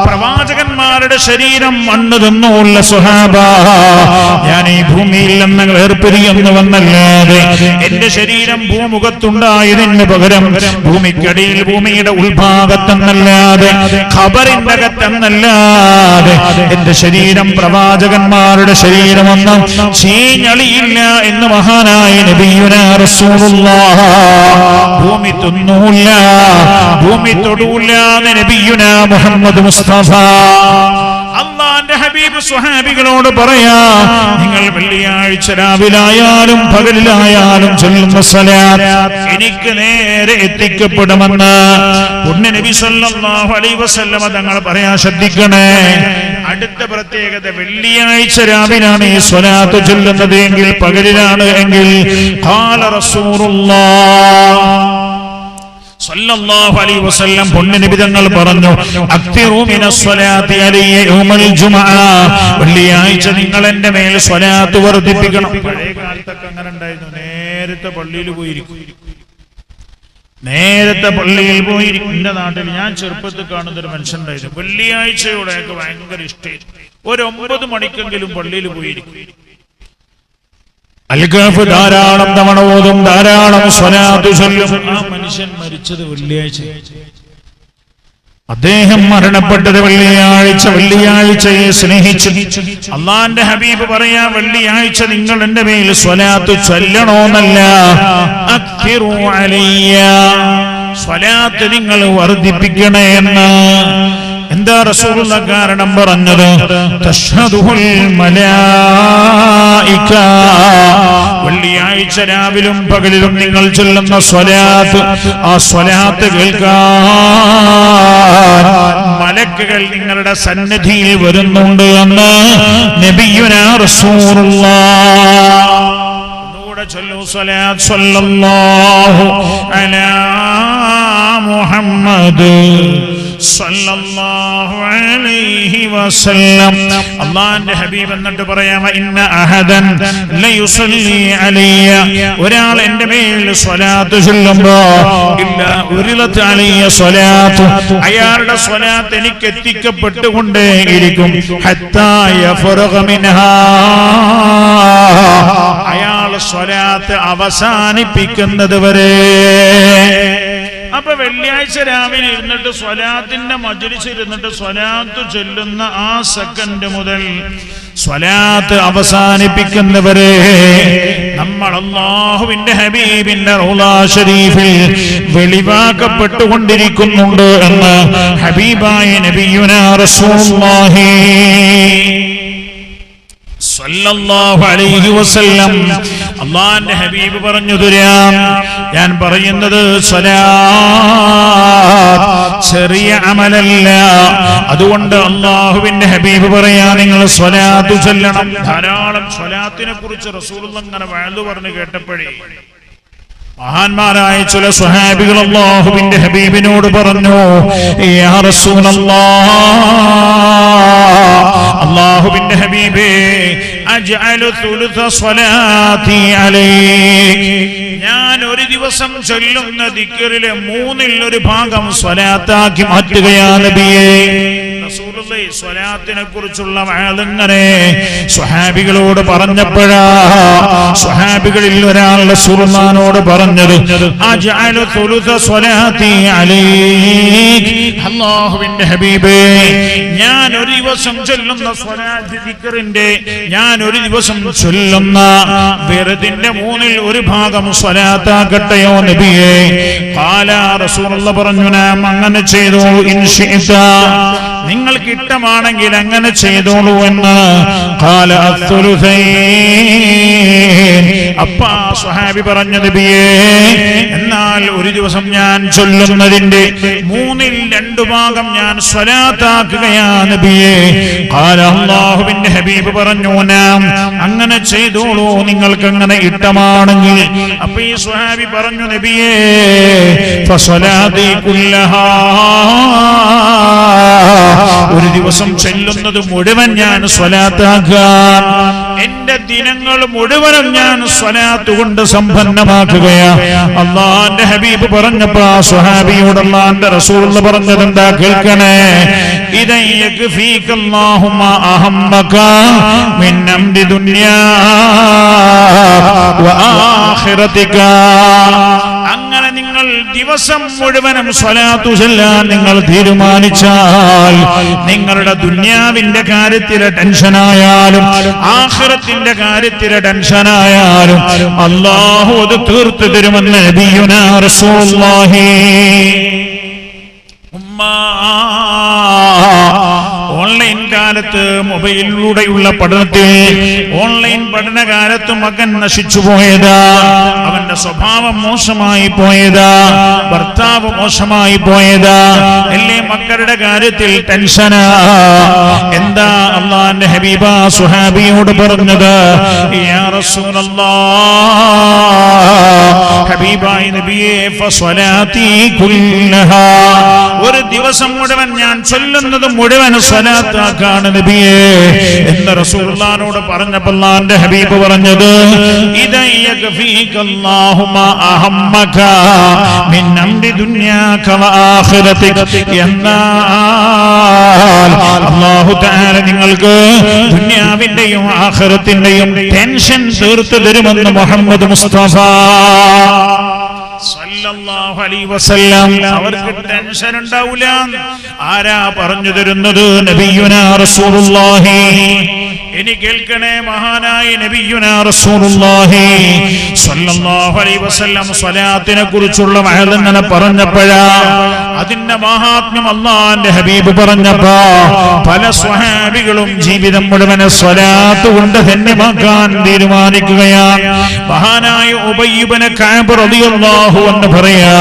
പ്രവാചകന്മാരുടെ ശരീരം മണ്ണ് തന്നൂല്ല സ്വഹാബ. ഞാൻ ഈ ഭൂമിയിൽ നിന്ന് ഏർപ്പിരിയെന്ന് വന്നല്ലാതെ എന്റെ ശരീരം ഭൂമുഖത്തുണ്ടായതിന് പകരം ഭൂമിക്കടിയിൽ ഭൂമിയുടെ ഉൾഭാഗത്തെന്നല്ലാതെ ഖബറിന്റെ അകത്തെന്നല്ലാതെ എന്റെ ശരീരം പ്രവാചകന്മാരുടെ ശരീരമൊന്നും ചീഞ്ഞളിയില്ല എന്ന് മഹാനായ നബിയുനാ റസൂലുള്ളാഹ്. ഭൂമി തൊന്നൂല്ല, ഭൂമി തൊടൂല്ല എന്ന് നബിയുനാ മുഹമ്മദ് മുസ്തഫ. അല്ലാഹുവിന്റെ ഹബീബ് സ്വഹാബികളോട് പറയാ, നിങ്ങൾ വെള്ളിയാഴ്ച രാവിലായാലും പകലിലായാലും ചൊല്ലുന്ന സ്വലാത്ത് എനിക്ക് നേരെ എത്തിക്കപ്പെടുമെന്ന് നബി സല്ലല്ലാഹു അലൈഹി വസല്ലം തങ്ങൾ പറയാൻ ശ്രദ്ധിക്കണേ. അടുത്ത പ്രത്യേകത, വെള്ളിയാഴ്ച രാവിലാണ് ഈ സ്വലാത്ത് ചൊല്ലുന്നത് എങ്കിൽ പകലിലാണ് എങ്കിൽ ഖാല റസൂലുള്ളാഹ് സല്ലല്ലാഹു അലൈഹി വസല്ലം പൊന്നുനബി തങ്ങൾ പറഞ്ഞു, അക്തിറു മിനസ്സലാത്തി അലയ്യ യൗമൽ ജുമുഅ. വെള്ളിയാഴ്ച നിങ്ങൾ എന്റെ മേൽ സ്വലാത്ത് വർദ്ധിപ്പിക്കണം. പഴയ കാലത്തൊക്കെ അങ്ങനെ ഉണ്ടായിരുന്നു, നേരത്തെ പള്ളിയിൽ പോയിരിക്കും, നേരത്തെ പള്ളിയിൽ പോയിരിക്കും. എന്റെ നാട്ടിൽ ഞാൻ ചെറുപ്പത്തിൽ കാണുന്ന ഒരു മനുഷ്യനുണ്ടായിരുന്നു, വെള്ളിയാഴ്ചയോടെയൊക്കെ ഭയങ്കര ഇഷ്ടമായിരുന്നു. ഒരു 9 മണിക്കെങ്കിലും പള്ളിയിൽ പോയിരിക്കും. അൽഗാഫ് ധാരാളം തവണ ഓതും, ധാരാളം സ്വലാത്ത് ചൊല്ലും. ആ മനുഷ്യൻ മരിച്ചത് വെള്ളിയാഴ്ച, അദ്ദേഹം മരണപ്പെട്ടത് വെള്ളിയാഴ്ച. വെള്ളിയാഴ്ചയെ സ്നേഹിച്ചു അള്ളാന്റെ ഹബീബ് പറയാ, വെള്ളിയാഴ്ച നിങ്ങൾ എന്റെ മേൽ സ്വലാത്ത് ചൊല്ലണോന്നല്ല, അക്തിറു അലയ്യ, സ്വലാത്ത് നിങ്ങൾ വർദ്ധിപ്പിക്കണേ എന്ന്. എന്താ റസൂലുള്ളാഹി കാരണം പറഞ്ഞത്? തശ്ഹദുൽ മലായിക. വെള്ളിയാഴ്ച രാവിലും പകലിലും നിങ്ങൾ ചൊല്ലുന്ന സ്വലാത്ത്, ആ സ്വലാത്ത് കേൾക്കാൻ മലക്കുകൾ നിങ്ങളുടെ സന്നിധിയിൽ വരുന്നുണ്ട് എന്ന് നബിയുനാ റസൂലുള്ളാഹ്. ഒന്നുകൂടെ ചൊല്ലൂ, സ്വലാത്ത് സല്ലല്ലാഹു അലാ മുഹമ്മദ് സല്ലല്ലാഹു അലൈഹി വസല്ലം. അല്ലാഹുവിന്റെ ഹബീബ് എന്നിട്ട് പറയാമ, ഇന്ന അഹദൻ ലയുസല്ലി അലയ്യ, ഒരാൾ എൻ്റെ മേൽ സ്വലാത്ത് ചൊല്ലുമ്പോ ഇല്ല ഉരിലത് അലയ്യ സ്വലാത്ത്, അയാളുടെ സ്വലാത്ത് എനിക്ക് എത്തിക്കപ്പെട്ടുകൊണ്ടേയിരിക്കും. ഹത്താ യഫറഗ മിൻഹാ, അയാൾ സ്വലാത്ത് അവസാനിപ്പിക്കുന്നത് വരെ. അപ്പൊ വെള്ളിയാഴ്ച രാവിലെ ഇരുന്നിട്ട് സ്വലാത്തിന്റെ മജ്‌ലിസിൽ ഇരുന്നിട്ട് സ്വലാത്ത് ചൊല്ലുന്ന ആ സെക്കൻഡ് മുതൽ സ്വലാത്ത് അവസാനിപ്പിക്കുന്നവരെ നമ്മൾ അല്ലാഹുവിന്റെ ഹബീബിന്റെ റൗളാ ശരീഫിൽ വെളിവാക്കപ്പെട്ടുകൊണ്ടിരിക്കുന്നുണ്ട് എന്ന് ഹബീബായ നബിയുനാ റസൂലുള്ളാഹി സല്ലല്ലാഹു അലൈഹി വസല്ലം. അല്ലാഹുവിന്റെ ഹബീബ് പറഞ്ഞു തരാം, ഞാൻ പറയുന്നത് സ്വലാത്ത് ചെറിയ അമലല്ല. അതുകൊണ്ട് അല്ലാഹുവിന്റെ ഹബീബ് പറയാ, നിങ്ങൾ സ്വലാത്ത് ചൊല്ലണം. ധാരാളം സ്വലാത്തിനെ കുറിച്ച് റസൂലുള്ളാഹി അങ്ങനെ വഅദ് പറഞ്ഞു കേട്ടപ്പോഴേ മഹാന്മാരായ ചില സ്വഹാബികൾ അല്ലാഹുവിന്റെ ഹബീബിനോട് പറഞ്ഞു, യാ റസൂലല്ലാഹ്, അല്ലാഹുവിന്റെ ഹബീബേ, അജ്അലു തുലുസ സ്വലാത്തി അലൈക്, ഞാൻ ഒരു ദിവസം ചൊല്ലുന്ന ദിക്റിലെ 1/3 ഭാഗം സ്വലാത്താക്കി മാറ്റുകയാണ് നബിയേ. റസൂലുള്ളാഹി സ്വലാത്തിനെ കുറിച്ചുള്ള വഅദിങ്ങനെ സ്വഹാബികളോട് പറഞ്ഞപ്പോഴാ സ്വഹാബികളിൽ ഒരാൾ റസൂലുള്ളാഹിനോട് പറഞ്ഞത്, അജ്അലു തുലുസ സ്വലാത്തി അലൈക്, അല്ലാഹുവിന്റെ ഹബീബേ, ഞാൻ ഒരു ദിവസം ചൊല്ലുന്ന സ്വലാത്ത് ദിക്റിന്റെ, ഞാൻ ഒരു ദിവസം ചൊല്ലുന്ന വിർദിന്റെ 1/3 ഭാഗം സ്വലാത്താക്കട്ടെയോ നബിയേ? ഖാല, റസൂലുള്ളാഹി പറഞ്ഞു, നാം അങ്ങനെ ചെയ്തു. ഇൻശിഅത, നിങ്ങൾക്ക് ഇഷ്ടമാണെങ്കിൽ അങ്ങനെ ചെയ്തോളൂ എന്ന് ഖാല അസ്സുലുസൈൻ. അപ്പാ സ്വഹാബി പറഞ്ഞു, നബിയേ, എന്നാൽ ഒരു ദിവസം ഞാൻ ചൊല്ലുന്നതിന്റെ 2/3 ഭാഗം ഞാൻ സ്വലാത്താക്കുകയാ നബിയേ. ഖാല അല്ലാഹുവിന്റെ ഹബീബ് പറഞ്ഞു, നാം അങ്ങനെ ചെയ്തോളൂ, നിങ്ങൾക്ക് അങ്ങനെ ഇഷ്ടമാണെങ്കിൽ. അപ്പൊ ഈ സ്വഹാബി പറഞ്ഞു, നബിയേ, ഫസ്വലാത്തി കുല്ലഹാ, ഒരു ദിവസം ചെല്ലുന്നത് മുഴുവൻ ഞാൻ സ്വലാത്താക്കാൻ, എന്റെ ദിനങ്ങൾ മുഴുവനും ഞാൻ സ്വലാത്ത് കൊണ്ട് സമ്പന്നമാക്കുകയാ. അല്ലാഹുവിന്റെ ഹബീബ് പറഞ്ഞപ്പോ ആ സ്വഹാബിയോട് അല്ലാഹുവിന്റെ റസൂൽ പറഞ്ഞത് എന്താ കേൾക്കണേ? ഇദൻ യക്ഫീകല്ലാഹു മാ അഹമ്മക മിൻ അംരി ദുനിയാ വ ആഖിറതിക. അങ്ങനെ നിങ്ങൾ ദിവസം മുഴുവനും സ്വലാത്തു ചൊല്ലാൻ നിങ്ങൾ തീരുമാനിച്ചാൽ, നിങ്ങളുടെ ദുനിയാവിന്റെ കാര്യത്തിലെ ടെൻഷനായാലും ആഖിറത്തിന്റെ കാര്യത്തിലെ ടെൻഷനായാലും അല്ലാഹു അത് തീർത്തു തരുമെന്ന് നബിയുനാ റസൂലുള്ളാഹി. ഓൺലൈൻ കാലത്ത് മൊബൈലിലൂടെയുള്ള പഠനത്തിൽ, ഓൺലൈൻ പഠനകാലത്ത് മകൻ നശിച്ചു പോയതാ, അവന്റെ സ്വഭാവം മോശമായി പോയതാ, ഭർത്താവ് മോശമായി പോയതാ, അല്ലേ മക്കളുടെ കാര്യത്തിൽ ടെൻഷനാ. എന്താ അല്ലാഹുവിന്റെ ഹബീബ സുഹാബിയോട് പറഞ്ഞത്? യാ റസൂലല്ലാഹ്, ഹബീബായ നബിയേ, ഫസ്വലാത്തി കുല്ലഹാ, ഒരു ദിവസം മുഴുവൻ ഞാൻ ചൊല്ലുന്നത് മുഴുവൻ സ്വലാത്താക്കാണ് നബിയേ എന്ന് റസൂലുള്ളാഹിനോട് പറഞ്ഞപ്പോൾ അല്ലാഹുവിന്റെ ഹബീബ് പറഞ്ഞത്, ഇദൻ യക്ഫീകല്ലാഹു മാ അഹമ്മക മിൻ അംരി ദുനിയാക വ ആഖിറതിക. എന്നാൽ അല്ലാഹു തആല നിങ്ങൾക്ക് ദുനിയാവിന്റെയും ആഖിറത്തിന്റെയും ടെൻഷൻ തീർത്തു തരുമെന്ന് മുഹമ്മദ് മുസ്തഫ സല്ലല്ലാഹു അലൈഹി വസല്ലം. അവർക്ക് ടെൻഷൻ ഉണ്ടാവില്ല. ആരാ പറഞ്ഞു തരുന്നത്? നബിയുനാ റസൂലുള്ളാഹി. ഇനി കേൾക്കണേ, മഹാനായ നബിയുനാ റസൂലുള്ളാഹി സല്ലല്ലാഹു അലൈഹി വസല്ലം സ്വലാത്തിനെ കുറിച്ചുള്ള വഅലിങ്ങനെ പറഞ്ഞപ്പോഴാ, അതിന്റെ മഹാത്മ്യം അല്ലാഹുവിന്റെ ഹബീബ് പറഞ്ഞപ്പോ പല സ്വഹാബികളും ജീവിതം മുഴുവൻ സ്വലാത്ത് കൊണ്ട് ധന്യമാക്കാൻ തീരുമാനിക്കുകയാണ്. മഹാനായ ഉബയ്യ് ഇബ്നു കഅബ് റളിയല്ലാഹു അൻഹു പറയാ,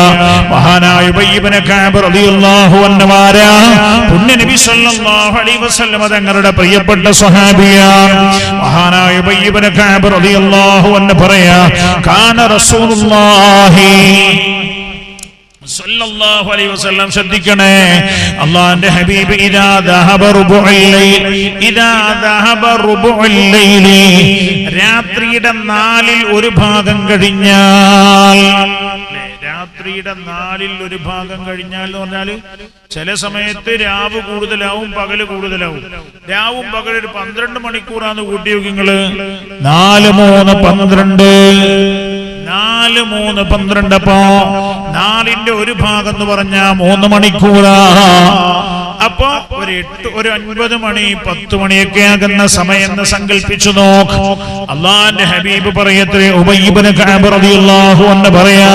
മഹാനായ ഉബയ്യ് ഇബ്നു കഅബ് റളിയല്ലാഹു അൻഹു ആരാ? പുണ്യ നബി സല്ലല്ലാഹു അലൈഹി വസല്ലം തങ്ങളുടെ പ്രിയപ്പെട്ട സ്വഹാബിയാണ്. മഹാനായ ഉബയ്യ് ഇബ്നു കഅബ് റളിയല്ലാഹു അൻഹു പറയാ, കാന റസൂലുള്ളാഹി സല്ലല്ലാഹു അലൈഹി വസല്ലം, ശ്രദ്ധിക്കണേ, അല്ലാഹുവിന്റെ ഹബീബ് ഇദാ ദഹബ റുബുഉൽ ലൈൽ, ഇദാ ദഹബ റുബുഉൽ ലൈൽ, രാത്രിയുടെ 1/4 ഭാഗം കഴിഞ്ഞാൽ, രാത്രിയുടെ 1/4 ഭാഗം കഴിഞ്ഞാൽ എന്ന് പറഞ്ഞാല് ചില സമയത്ത് രാവ് കൂടുതലാവും, പകല് കൂടുതലാവും. രാവും പകൽ ഒരു 12 മണിക്കൂറാന്ന് കൂട്ടി നോക്കിങ്ങള്. 4 3 12, 4 3 12. അപ്പോ 4ന്റെ 1 ഭാഗം എന്ന് പറഞ്ഞാ 3 മണിക്കൂറാ. അപ്പൊ ഒരു 9 മണി 10 മണിയൊക്കെ ആകുന്ന സമയം എന്ന് സങ്കല്പിച്ചു നോക്ക്. അല്ലാഹുവിന്റെ ഹബീബ് പറയത്രേ, ഉബയ്യ് ഇബ്നു കഅബ് റളിയല്ലാഹു അൻഹു പറയാ,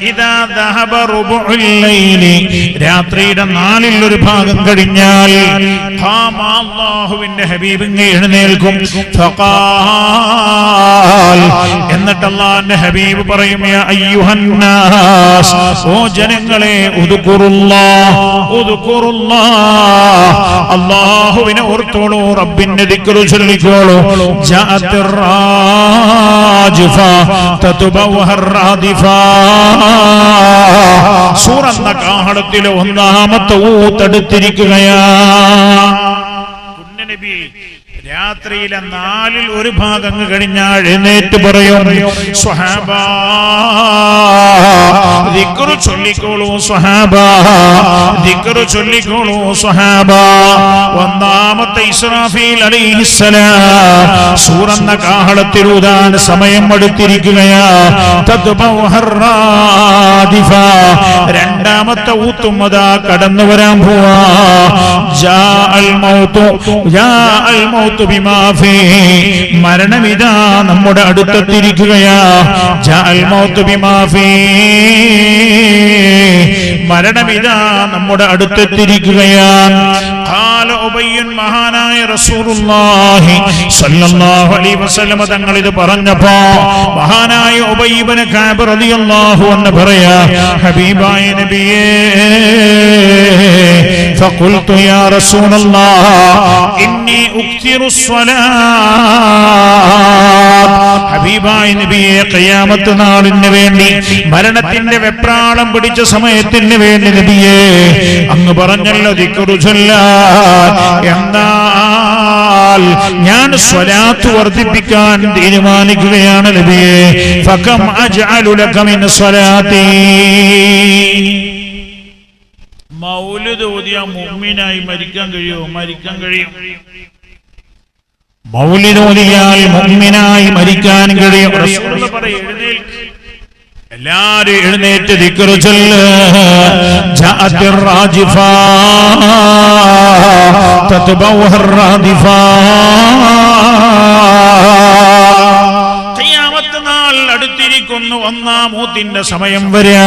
ഇദാ ദഹബ റുബുഉൽ ലൈലി, രാത്രിയുടെ 1/4 ഭാഗം കഴിഞ്ഞാൽ, ഖാമ, അല്ലാഹുവിന്റെ ഹബീബ് എഴുന്നേൽക്കും. ഫഖാൽ, എന്നിട്ട് അല്ലാഹുവിന്റെ ഹബീബ് പറയും, യാ അയ്യുഹന്നാസ്, ഓ ജനങ്ങളെ, ഉദ്കുറുല്ലാഹ്, ഉദ്കുറുല്ലാഹ്, അല്ലാഹുവിനെ ഓർത്തോളൂ, റബ്ബിന്റെ ദിക്റ് ചൊല്ലിക്കോളൂ. ജാഅത്തിർ റാജിഫ തതുബവഹർ റാദിഫ, സൂറന്ന കാഹളത്തിലെ 1ാമത്തെ ഊത്തെടുത്തിരിക്കുകയാ. നബി രാത്രിയിലെ 1/4 ഭാഗം കഴിഞ്ഞാൽ എഴുന്നേറ്റ് പറയും, സ്വഹാബാ, ദിക്റ് ചൊല്ലിക്കോളൂ സ്വഹാബാ, ദിക്റ് ചൊല്ലിക്കോളൂ സ്വഹാബാ. 1ാമത്തെ ഇസ്രാഫീൽ അലൈഹിസ്സലാം സൂറന്ന കാഹളത്തിൽ ഊതാൻ സമയം എടുത്തിരിക്കുകയാ. തദ്ബൗഹർ റാദിഫ, 2ാമത്തെ ഊത്തും അതാ കടന്നു വരാൻ പോവാ. ജാ അൽ മൗതു, ജാ അൽ മൗതു ബിമാ ഫീ, മരണമിതാ നമ്മുടെ അടുത്തെത്തിയിരിക്കുകയാ. ജാ അൽ മൗതു ബിമാ ഫീ, മരണമിതാ നമ്മുടെ അടുത്തെത്തിയിരിക്കുകയാണ്. ഖാല ഉബയ്യൻ മഹാനായ റസൂലുള്ളാഹി സ്വല്ലല്ലാഹു അലൈഹി വസല്ലം തങ്ങൾ ഇത് പറഞ്ഞപ്പോ മഹാനായ ഉബയ്യ് ഇബ്നു കഅബ് റളിയല്ലാഹു അൻഹു പറയാ, ഹബീബായ നബിയേ ഫഖുൽതു യാ റസൂലല്ലാഹ് ഇന്നി ഉക്തിറു സ്വലാത്ത്. ഹബീബായ നബിയെ ഖിയാമത്ത് നാളിന് വേണ്ടി മരണത്തിന്റെ വെപ്രാളം പിടിച്ച സമയത്തിന് വേണ്ടി നബിയെ അങ്ങ് പറഞ്ഞല്ലോ ദിക്റ് ചൊല്ലാൻ. എന്നാൽ ഞാൻ സ്വലാത്ത് വർദ്ധിപ്പിക്കാൻ തീരുമാനിക്കുകയാണ് നബിയെ. ഫകം അജ്അലു ലക മിൻ സ്വലാത്തി. മൗലിദ് ഓതിയ മുഅ്മിനായി മരിക്കാൻ കഴിയുമോ? മരിക്കാൻ കഴിയും. മൗലിദ് ഓതിയാൽ മുഅ്മിനായി മരിക്കാൻ കഴിയും. റസൂൽ പറയും, എല്ലാവരും എഴുന്നേറ്റ് ദിക്റ് ചൊല്ല്. ജാഅത്തിർ റാജിഫാ തത്ബഉഹർ റാദിഫാ. ഖിയാമത്ത് നാൾ അടുത്തിരിക്കുന്നു. ഒന്നാം ഊത്തിന്റെ സമയം വരിക,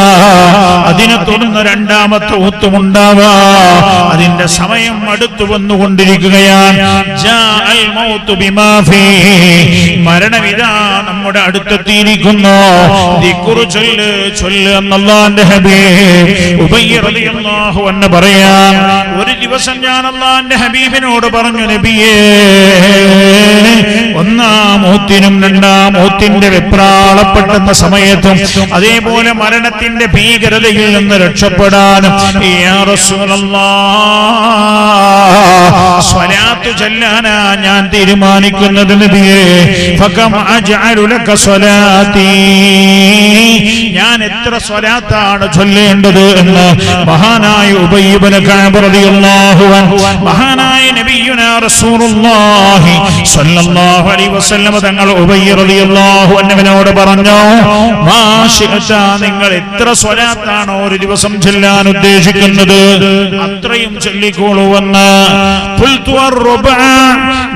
അതിനെ തുടർന്ന് രണ്ടാമത്തെ ഊത്തുമുണ്ടാവാ. അതിന്റെ സമയം അടുത്തു വന്നുകൊണ്ടിരിക്കുകയാണ്. ജാഅൽ മൗതു ബിമാ ഫീഹി. മരണമിതാ നമ്മുടെ അടുത്തെത്തിയിരിക്കുന്നു. ദിക്റ് ചൊല്ല് ചൊല്ല് എന്ന് അല്ലാഹുവിന്റെ ഹബീബ് ഉബയ്യ് റളിയല്ലാഹു അൻഹു പറയാ, ഒരു ദിവസം ഞാൻ അല്ലാഹുവിന്റെ ഹബീബിനോട് പറഞ്ഞു, നബിയേ ഒന്നാം ഊത്തിനും രണ്ടാം ഊത്തിന്റെ വെപ്രാളപ്പെടുന്ന സമയത്തും അതേപോലെ മരണത്തിന്റെ ഭീകരതയിൽ നിന്ന് രക്ഷപ്പെടാനും യാ റസൂലല്ലാഹ് സ്വലാത്ത് ചൊല്ലാനാ ഞാൻ തീരുമാനിക്കുന്നത് നബിയേ. ഫകം അജ്അലു ലക സ്വലാത്തി. ഞാൻ എത്ര സ്വലാത്താണ് ചൊല്ലേണ്ടത് എന്ന് മഹാനായ ഉബയ്യ് ഇബ്നു കഅബ് റളിയല്ലാഹു അൻഹു മഹാനായ നബിയുനാ റസൂലുള്ളാഹി സ്വല്ലല്ലാഹു അലൈഹി വസല്ലം തങ്ങൾ ഉബയ്യ് റളിയല്ലാഹു അൻഹുവിനോട് പറഞ്ഞു, മാ ശിഅത, നിങ്ങൾ എത്ര സ്വലാത്താണോ ഒരു ദിവസം ചൊല്ലാൻ ഉദ്ദേശിക്കുന്നത് അത്രയും ചൊല്ലിക്കോളൂവെന്ന്. ഖുൽതു അർ-റുബഅ,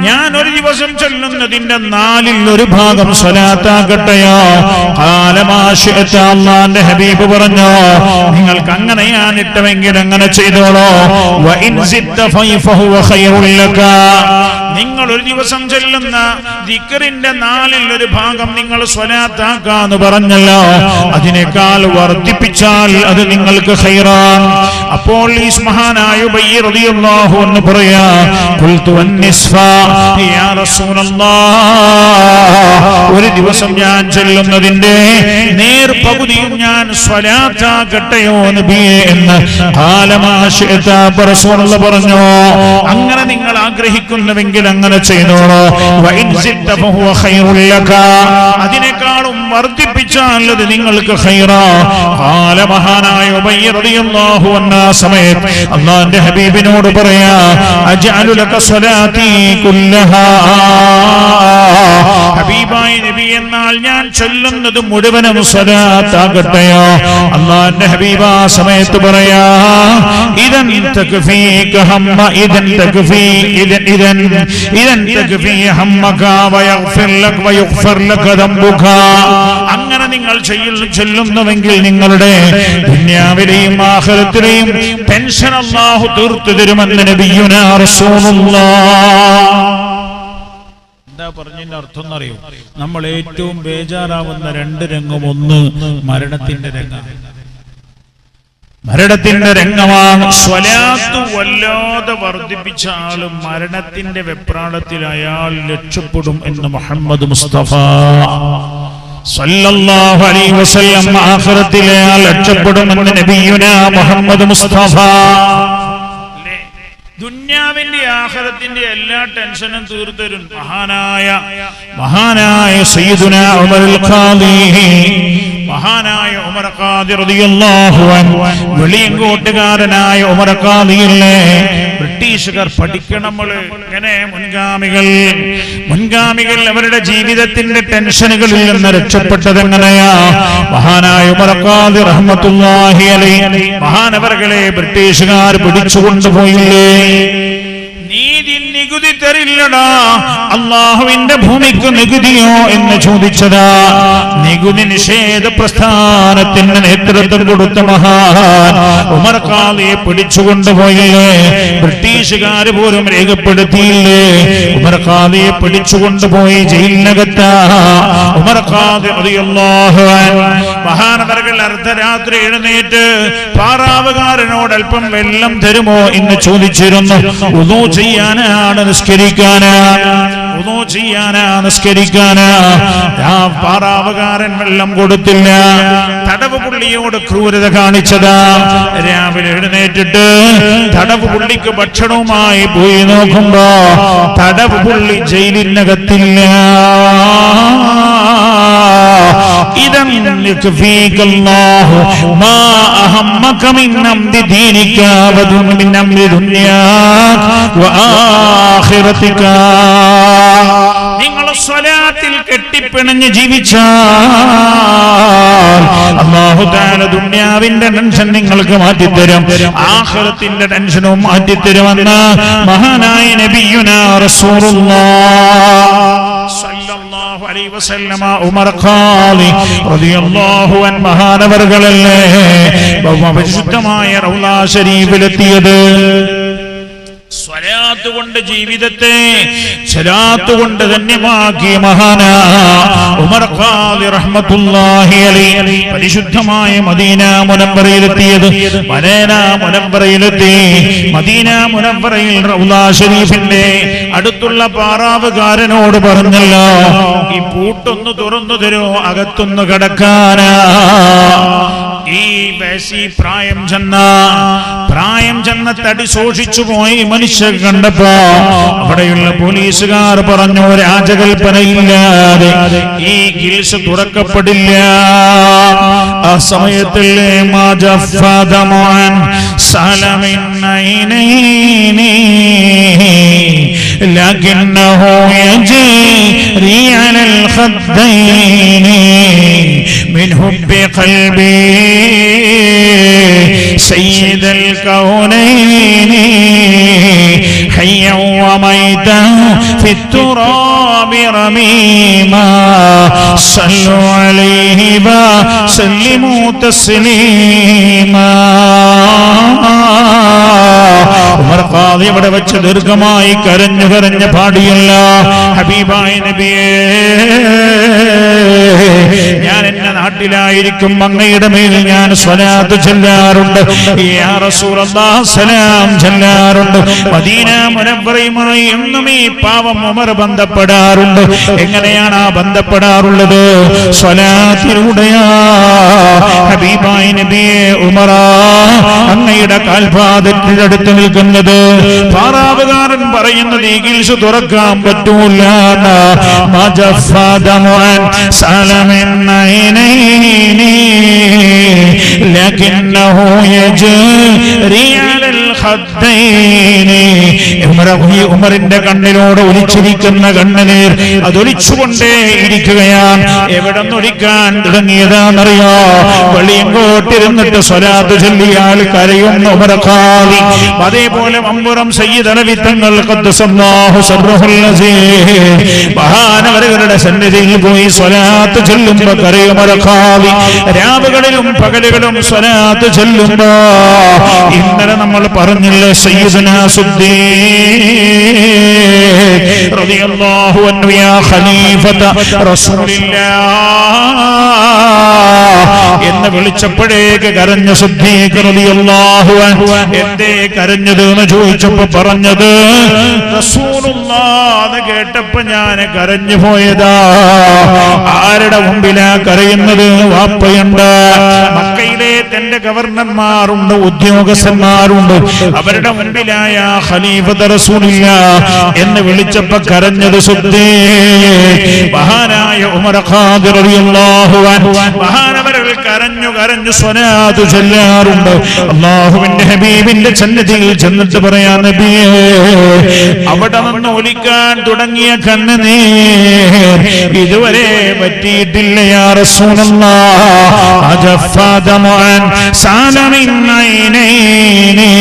ഞാൻ ഒരു ദിവസം ചൊല്ലുന്നതിന്റെ നാലിൽ ഒരു ഭാഗം സ്വലാത്താകട്ടെയോ? ഖാല മാ ശിഅത, അല്ലാഹുവിന്റെ ഹബീബ് പറഞ്ഞു, നിങ്ങൾക്ക് അങ്ങനെയാണ് ഇഷ്ടമെങ്കിൽ അങ്ങനെ ചെയ്തോളൂ. വ ഇൻ സിദ്ത ഫഹുവ ഖൈറുൽ ലക, നിങ്ങൾ ഒരു ദിവസം ചൊല്ലുന്ന ദിക്റിന്റെ നാലിൽ ഒരു ഭാഗം നിങ്ങൾ സ്വലാത്താക്കാന്ന് പറഞ്ഞല്ലോ, അതിനേക്കാൾ വർദ്ധിപ്പിച്ചാൽ അത് നിങ്ങൾക്ക് ഖൈറാണ്. അപ്പോൾ ഈ മഹാനായ ഉബയ്യ് റളിയല്ലാഹു അൻഹു പറയാ, ഖുൽതു അൻ-നിസ്ഫ യാ റസൂലല്ലാഹ്, ഒരു ദിവസം ഞാൻ ചൊല്ലുന്നതിന്റെ നേർ പകുതിയും ഞാൻ സ്വലാത്താക്കട്ടെയോ നബിയേ എന്ന്. ഖാല മാ ശിഅത, റസൂലുള്ളാഹി പറഞ്ഞു, അങ്ങനെ നിങ്ങൾ ആഗ്രഹിക്കുന്നുവെങ്കിൽ അങ്ങനെ ചെയ്തോളൂ. വ ഇൻ സിദ്ത ഫഹുവ ഖൈറുൽ ലക, അതിനേക്കാളും വർദ്ധിപ്പിച്ചാൽ അത് നിങ്ങൾക്ക് ഖൈറാ. ഖാല മഹാനായ ഉബയ്യ് റളിയല്ലാഹു അൻഹു സമയത്ത് അല്ലാഹുവിന്റെ ഹബീബിനോട് പറയാ, അജ്അലു ലക സ്വലാത്തി കുല്ലഹാ. ഹബീബായ നബി, എന്നാൽ ഞാൻ ചൊല്ലുന്നത് മുഴുവനും സ്വലാത്താകട്ടെയോ? അല്ലാഹുവിന്റെ ഹബീബ് ആ സമയത്ത് പറയാ, ഇദൻ തക്ഫീക ഹമ്മ, ഇദൻ തക്ഫീ ഇദൻ തക്ഫീ ഹമ്മക വയഗ്ഫിർ ലക വയുഗ്ഫർ ലക ദംബുക. അങ്ങനെ നിങ്ങൾ ചൊല്ലുന്നുവെങ്കിൽ നിങ്ങളുടെ ദുനിയാവിലെയും ആഖിറത്തിലെയും ടെൻഷൻ അല്ലാഹു തീർത്തു തരുമെന്ന് നബിയുനാ റസൂലുള്ളാഹ്. എന്താ പറഞ്ഞതിന്റെ അർത്ഥം എന്നറിയോ? നമ്മൾ ഏറ്റവും ബേജാറാവുന്ന രണ്ട് രംഗം, ഒന്ന് മരണത്തിന്റെ രംഗം. മരണത്തിന്റെ രംഗമാണ്. സ്വലാത്ത് വല്ലാതെ വർദ്ധിപ്പിച്ച ആളും മരണത്തിന്റെ വെപ്രാളത്തിൽ അയാൾ രക്ഷപ്പെടും എന്ന് മുഹമ്മദ് മുസ്തഫ സല്ലല്ലാഹു അലൈഹി വസല്ലം ആഖിറത്തിൽ അയാൾ രക്ഷപ്പെടുമെന്ന് നബിയുനാ മുഹമ്മദ് മുസ്തഫ. ദുനിയാവിന്റെ ആഖിറത്തിന്റെ എല്ലാ ടെൻഷനും തീർത്തരും മഹാനായ സയ്യിദുനാ ഉമറുൽ ഖാദി, മഹാനായ ഉമർ ഖാദി റളിയല്ലാഹു അൻഹു, വെളിയങ്കോട്ടുകാരനായ ഉമർ ഖാദിയില്ലേ, ബ്രിട്ടീഷുകാർ പഠിക്കണം. നമ്മൾ ഇങ്ങനെ മുൻഗാമികൾ അവരുടെ ജീവിതത്തിന്റെ ടെൻഷനുകളിൽ നിന്ന് രക്ഷപ്പെട്ടത് എങ്ങനെയാ? മഹാനായ ഉമർ ഖാദി റഹ്മത്തുള്ളാഹി അലൈഹി, മഹാനവറുകളെ ബ്രിട്ടീഷുകാർ പിടിച്ചുകൊണ്ടുപോയില്ലേ? നികുതി തരില്ലടാ, അള്ളാഹുവിന്റെ ഭൂമിക്ക് നികുതിയോ എന്ന് ചോദിച്ചതാ. നികുതി നിഷേധ പ്രസ്ഥാനത്തിന് നേതൃത്വം കൊടുത്ത മഹാൻ ഉമർ ഖാദിയെ പിടിച്ചുകൊണ്ടുപോയില്ലേ? ബ്രിട്ടീഷുകാർ പോലും രേഖപ്പെടുത്തിയില്ലേ? ഉമർ ഖാദിയെ പിടിച്ചുകൊണ്ടുപോയി ജയിലിനകത്താ. ഉമർ ഖാദി റളിയല്ലാഹു അൻഹു മഹാനവർകൾ അർദ്ധരാത്രി എഴുന്നേറ്റ് പാറാവുകാരനോട് അല്പം വെള്ളം തരുമോ എന്ന് ചോദിച്ചിരുന്നു. ഉദൂ ചെയ്യാനാണ്, നിസ്കരിക്കാനാ. ആ പാറാവുകാരൻ വെള്ളം കൊടുത്തില്ല. തടവ് പുള്ളിയോട് ക്രൂരത കാണിച്ചതാ. രാവിലെ എഴുന്നേറ്റിട്ട് തടവ് പുള്ളിക്ക് ഭക്ഷണവുമായി പോയി നോക്കുമ്പോ തടവ് പുള്ളി ജയിലിനകത്തില്ല. ഇദൻ യക്ഫീകല്ലാഹു മാ അഹമ്മക മിൻ അംരി ദീനിക വദുൻ മിൻ അംരി ദുനിയാക വആഖിറതിക. നിങ്ങൾ സ്വലാത്തിൽ കെട്ടിപ്പിണഞ്ഞ് ജീവിച്ചാൽ അല്ലാഹു തആല ദുനിയാവിന്റെ ടെൻഷൻ നിങ്ങൾക്ക് മാറ്റിത്തരും, ആഖിറത്തിന്റെ ടെൻഷനും മാറ്റിത്തരുമെന്ന് മഹാനായ നബിയുനാ റസൂലുള്ളാഹ് സല്ലല്ലാഹു അലൈഹി വസല്ലമ ഉമർ ഖാദി റളിയല്ലാഹു അൻഹു മഹാനവർകളല്ലേ പരിശുദ്ധമായ റൗള ശരീഫിലെത്തിയത്. സ്വലാത്ത് കൊണ്ട് ജീവിതത്തെ സ്വലാത്ത് കൊണ്ട് ധന്യമാക്കിയ മഹാനാ ഉമർ ഖാദി റഹ്മത്തുള്ളാഹി അലൈഹി പരിശുദ്ധമായ മദീന മുനവ്വറയിലെത്തിയത്. മദീന മുനവ്വറയിലെത്തി. മദീന മുനവ്വറയിൽ റൗള ശരീഫിന്റെ അടുത്തുള്ള പാറാവുകാരനോട് പറഞ്ഞല്ലോ, ഈ പൂട്ടൊന്ന് തുറന്നു തരോ, അകത്തൊന്ന് കിടക്കാനാ. ഈ വയസ്സി പ്രായം ചെന്ന തടി സൂക്ഷിച്ചു പോയി മനുഷ്യർ കണ്ടപ്പോ അവിടെയുള്ള പോലീസുകാർ പറഞ്ഞു, രാജകൽപ്പനയില്ലാതെ ഈ ഗിൽസ് തുറക്കപ്പെടില്ല. ആ സമയത്തിൽ لكنه يجري على الخدين من حب قلبي سيد الكونين حيا وميتا في التراب رميما صلوا عليه وسلموا تسليما. ഉമർ ഖാദി അവിടെ വെച്ച് ദീർഘമായി കരഞ്ഞ് പാടിയല്ല, ഹബീബായ നബിയേ, ഞാൻ എന്റെ നാട്ടിലായിരിക്കും അങ്ങയുടെ മേൽ ഞാൻ സ്വലാത്ത് ചൊല്ലാറുണ്ട്, യാ റസൂലല്ലാഹ് സലാം ചൊല്ലാറുണ്ട്. മദീന മുനവ്വറയുമായി എന്നും ഈ പാവം ഉമർ ബന്ധപ്പെടാറുണ്ട്. എങ്ങനെയാണ് ആ ബന്ധപ്പെടാറുള്ളത്? സ്വലാത്തിലൂടെയാ. ഹബീബായ നബിയേ, ഉമറാ, അങ്ങയുടെ കാൽപാദത്തിനടുത്ത് നിൽക്കുന്നത്. പാറാവുകാരൻ പറയുന്നത് ഈ ഗിൽസ് തുറക്കാൻ പറ്റൂല. لكنه يجري على الخدين. ഉമറിന്റെ കണ്ണിലൂടെ ഒലിച്ചിരിക്കുന്ന കണ്ണുനീർ അതൊലിച്ചുകൊണ്ടേ ഇരിക്കുകയാണ്. എവിടെ നിന്നൊലിക്കാൻ തുടങ്ങിയതാണെന്നറിയോ? വെളിയങ്കോട്ടിരുന്നിട്ട് സ്വലാത്ത് ചൊല്ലിയാൽ കരയുന്ന ഉമർ ഖാദി. അതേപോലെ മമ്പുറം സയ്യിദ് അലവി തങ്ങൾ ഖദ്ദസല്ലാഹു സർറഹുൽ അസീസ് മഹാനവരുടെ സന്നിധിയിൽ പോയി സ്വലാത്ത് ചൊല്ലുമ്പോ കരയും ഉമർ ഖാദി. രാവുകളിലും പകലുകളും സ്വലാത്ത് ചൊല്ലുമ്പോ ഇന്നലെ നമ്മൾ പറഞ്ഞില്ലേ, സയ്യിദുനാ സിദ്ദീഖ് റളിയല്ലാഹു അൻഹു യാ ഖലീഫത റസൂലില്ലാഹ് എന്ന് വിളിച്ചപ്പോഴേക്ക് കരഞ്ഞ സിദ്ദീഖ് റളിയല്ലാഹു അൻഹു. എന്തേ കരഞ്ഞത് എന്ന് ചോദിച്ചപ്പോ പറഞ്ഞത്, റസൂലുള്ളാഹ് കേട്ടപ്പോ ഞാൻ കരഞ്ഞു പോയതാ. ആരുടെ മുമ്പിലാ കരയുന്നത്? വാപ്പയുണ്ട്, മക്കയിലെ തന്റെ ഗവർണർമാരുണ്ട്, ഉദ്യോഗസ്ഥന്മാരുണ്ട്, അവരുടെ മുമ്പിലായ ഖലീഫത്ത് റസൂലുള്ളാഹ് എന്ന് വിളിച്ചപ്പോ കരഞ്ഞത് സിദ്ദീഖ് മഹാനായ ഉമർ ഖാദി റളിയല്ലാഹു അൻഹു. മഹാനവർ കരഞ്ഞ കരഞ്ഞു കരഞ്ഞു സ്വലാത്ത് ചൊല്ലാറുണ്ട്. അല്ലാഹുവിന്റെ ഹബീബിന്റെ സന്നിധിയിൽ ചെന്നിട്ട് പറയാ, നബിയേ, അവിടെ നിന്ന് ഒലിക്കാൻ തുടങ്ങിയ കണ്ണുനീർ ഇതുവരെ പറ്റിയിട്ടില്ല യാ റസൂലല്ലാഹ്. അജഫദമൻ സാലമിൻ ഐനൈനി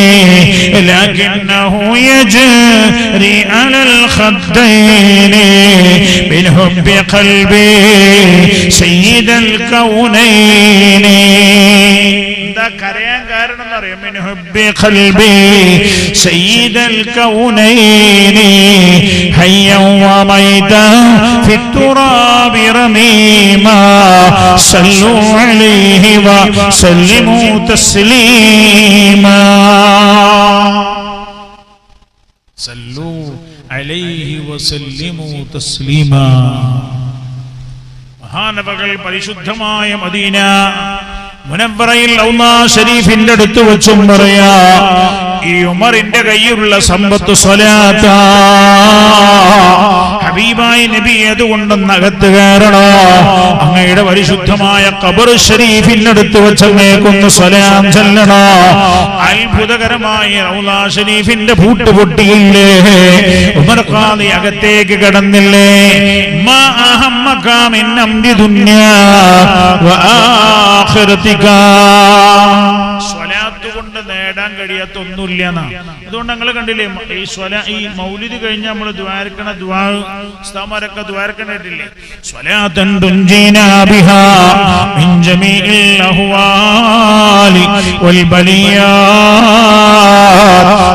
ലകിന്നഹു യജ്രി അലൽ ഖദ്ദൈനി മിൻ ഹുബ്ബി ഖൽബി സയ്യിദൽ കൗനൈനി. എന്താ കരയാൻ കാരണം എന്നറിയാം? മിൻ ഹുബ്ബി ഖൽബി സയ്യിദൽ കൗനൈനി ഹയ്യൻ വമൈതൻ ഫിത്തുറാബി റമീമാ സല്ലു അലൈഹി വസല്ലിമു തസ്ലീമാ. സല്ലു അലൈഹി വസല്ലിമു തസ്ലീമാ. മഹാനബികൾ പരിശുദ്ധമായ മദീന മുനവ്വറയിൽ ഔലാ ഷരീഫിന്റെ അടുത്ത് വെച്ചും പറയാ, ഈ ഉമറിന്റെ കയ്യിലുള്ള സമ്പത്ത് സ്വലാത്താ. ഹബീബായ നബി അതുകൊണ്ടൊന്ന് അകത്ത് കയറണോ, അങ്ങയുടെ പരിശുദ്ധമായ ഖബർ ഷരീഫിന്റെ അടുത്ത് വെച്ചങ്ങേക്കൊന്ന് സ്വലാം ചൊല്ലണോ. അത്ഭുതകരമായ ഔലാ ഷരീഫിന്റെ പൂട്ട് പൊട്ടിയില്ലേ, ഉമർ ഖാദി അകത്തേക്ക് കടന്നില്ലേ. മാ അഹമ്മക മിൻ അംരി ദുനിയാ വ ആഖിറതിക. സ്വലാത്ത് കൊണ്ട് നേടാൻ കഴിയാത്ത ഒന്നുമില്ല എന്നാ. അതുകൊണ്ട് ഞങ്ങൾ കണ്ടില്ലേ, ഈ മൗലിദ് കഴിഞ്ഞ് നമ്മൾ ദ്വാരക്കണ ദ്വാ ഉസ്താദുമാരൊക്കെ ദ്വാരക്കണ്ടിട്ടില്ലേ? സ്വലാത്തൻ തുൻജീനാ ബിഹാ മിൻ ജമീഇൽ അഹ്വാലി വൽ ബലിയാത്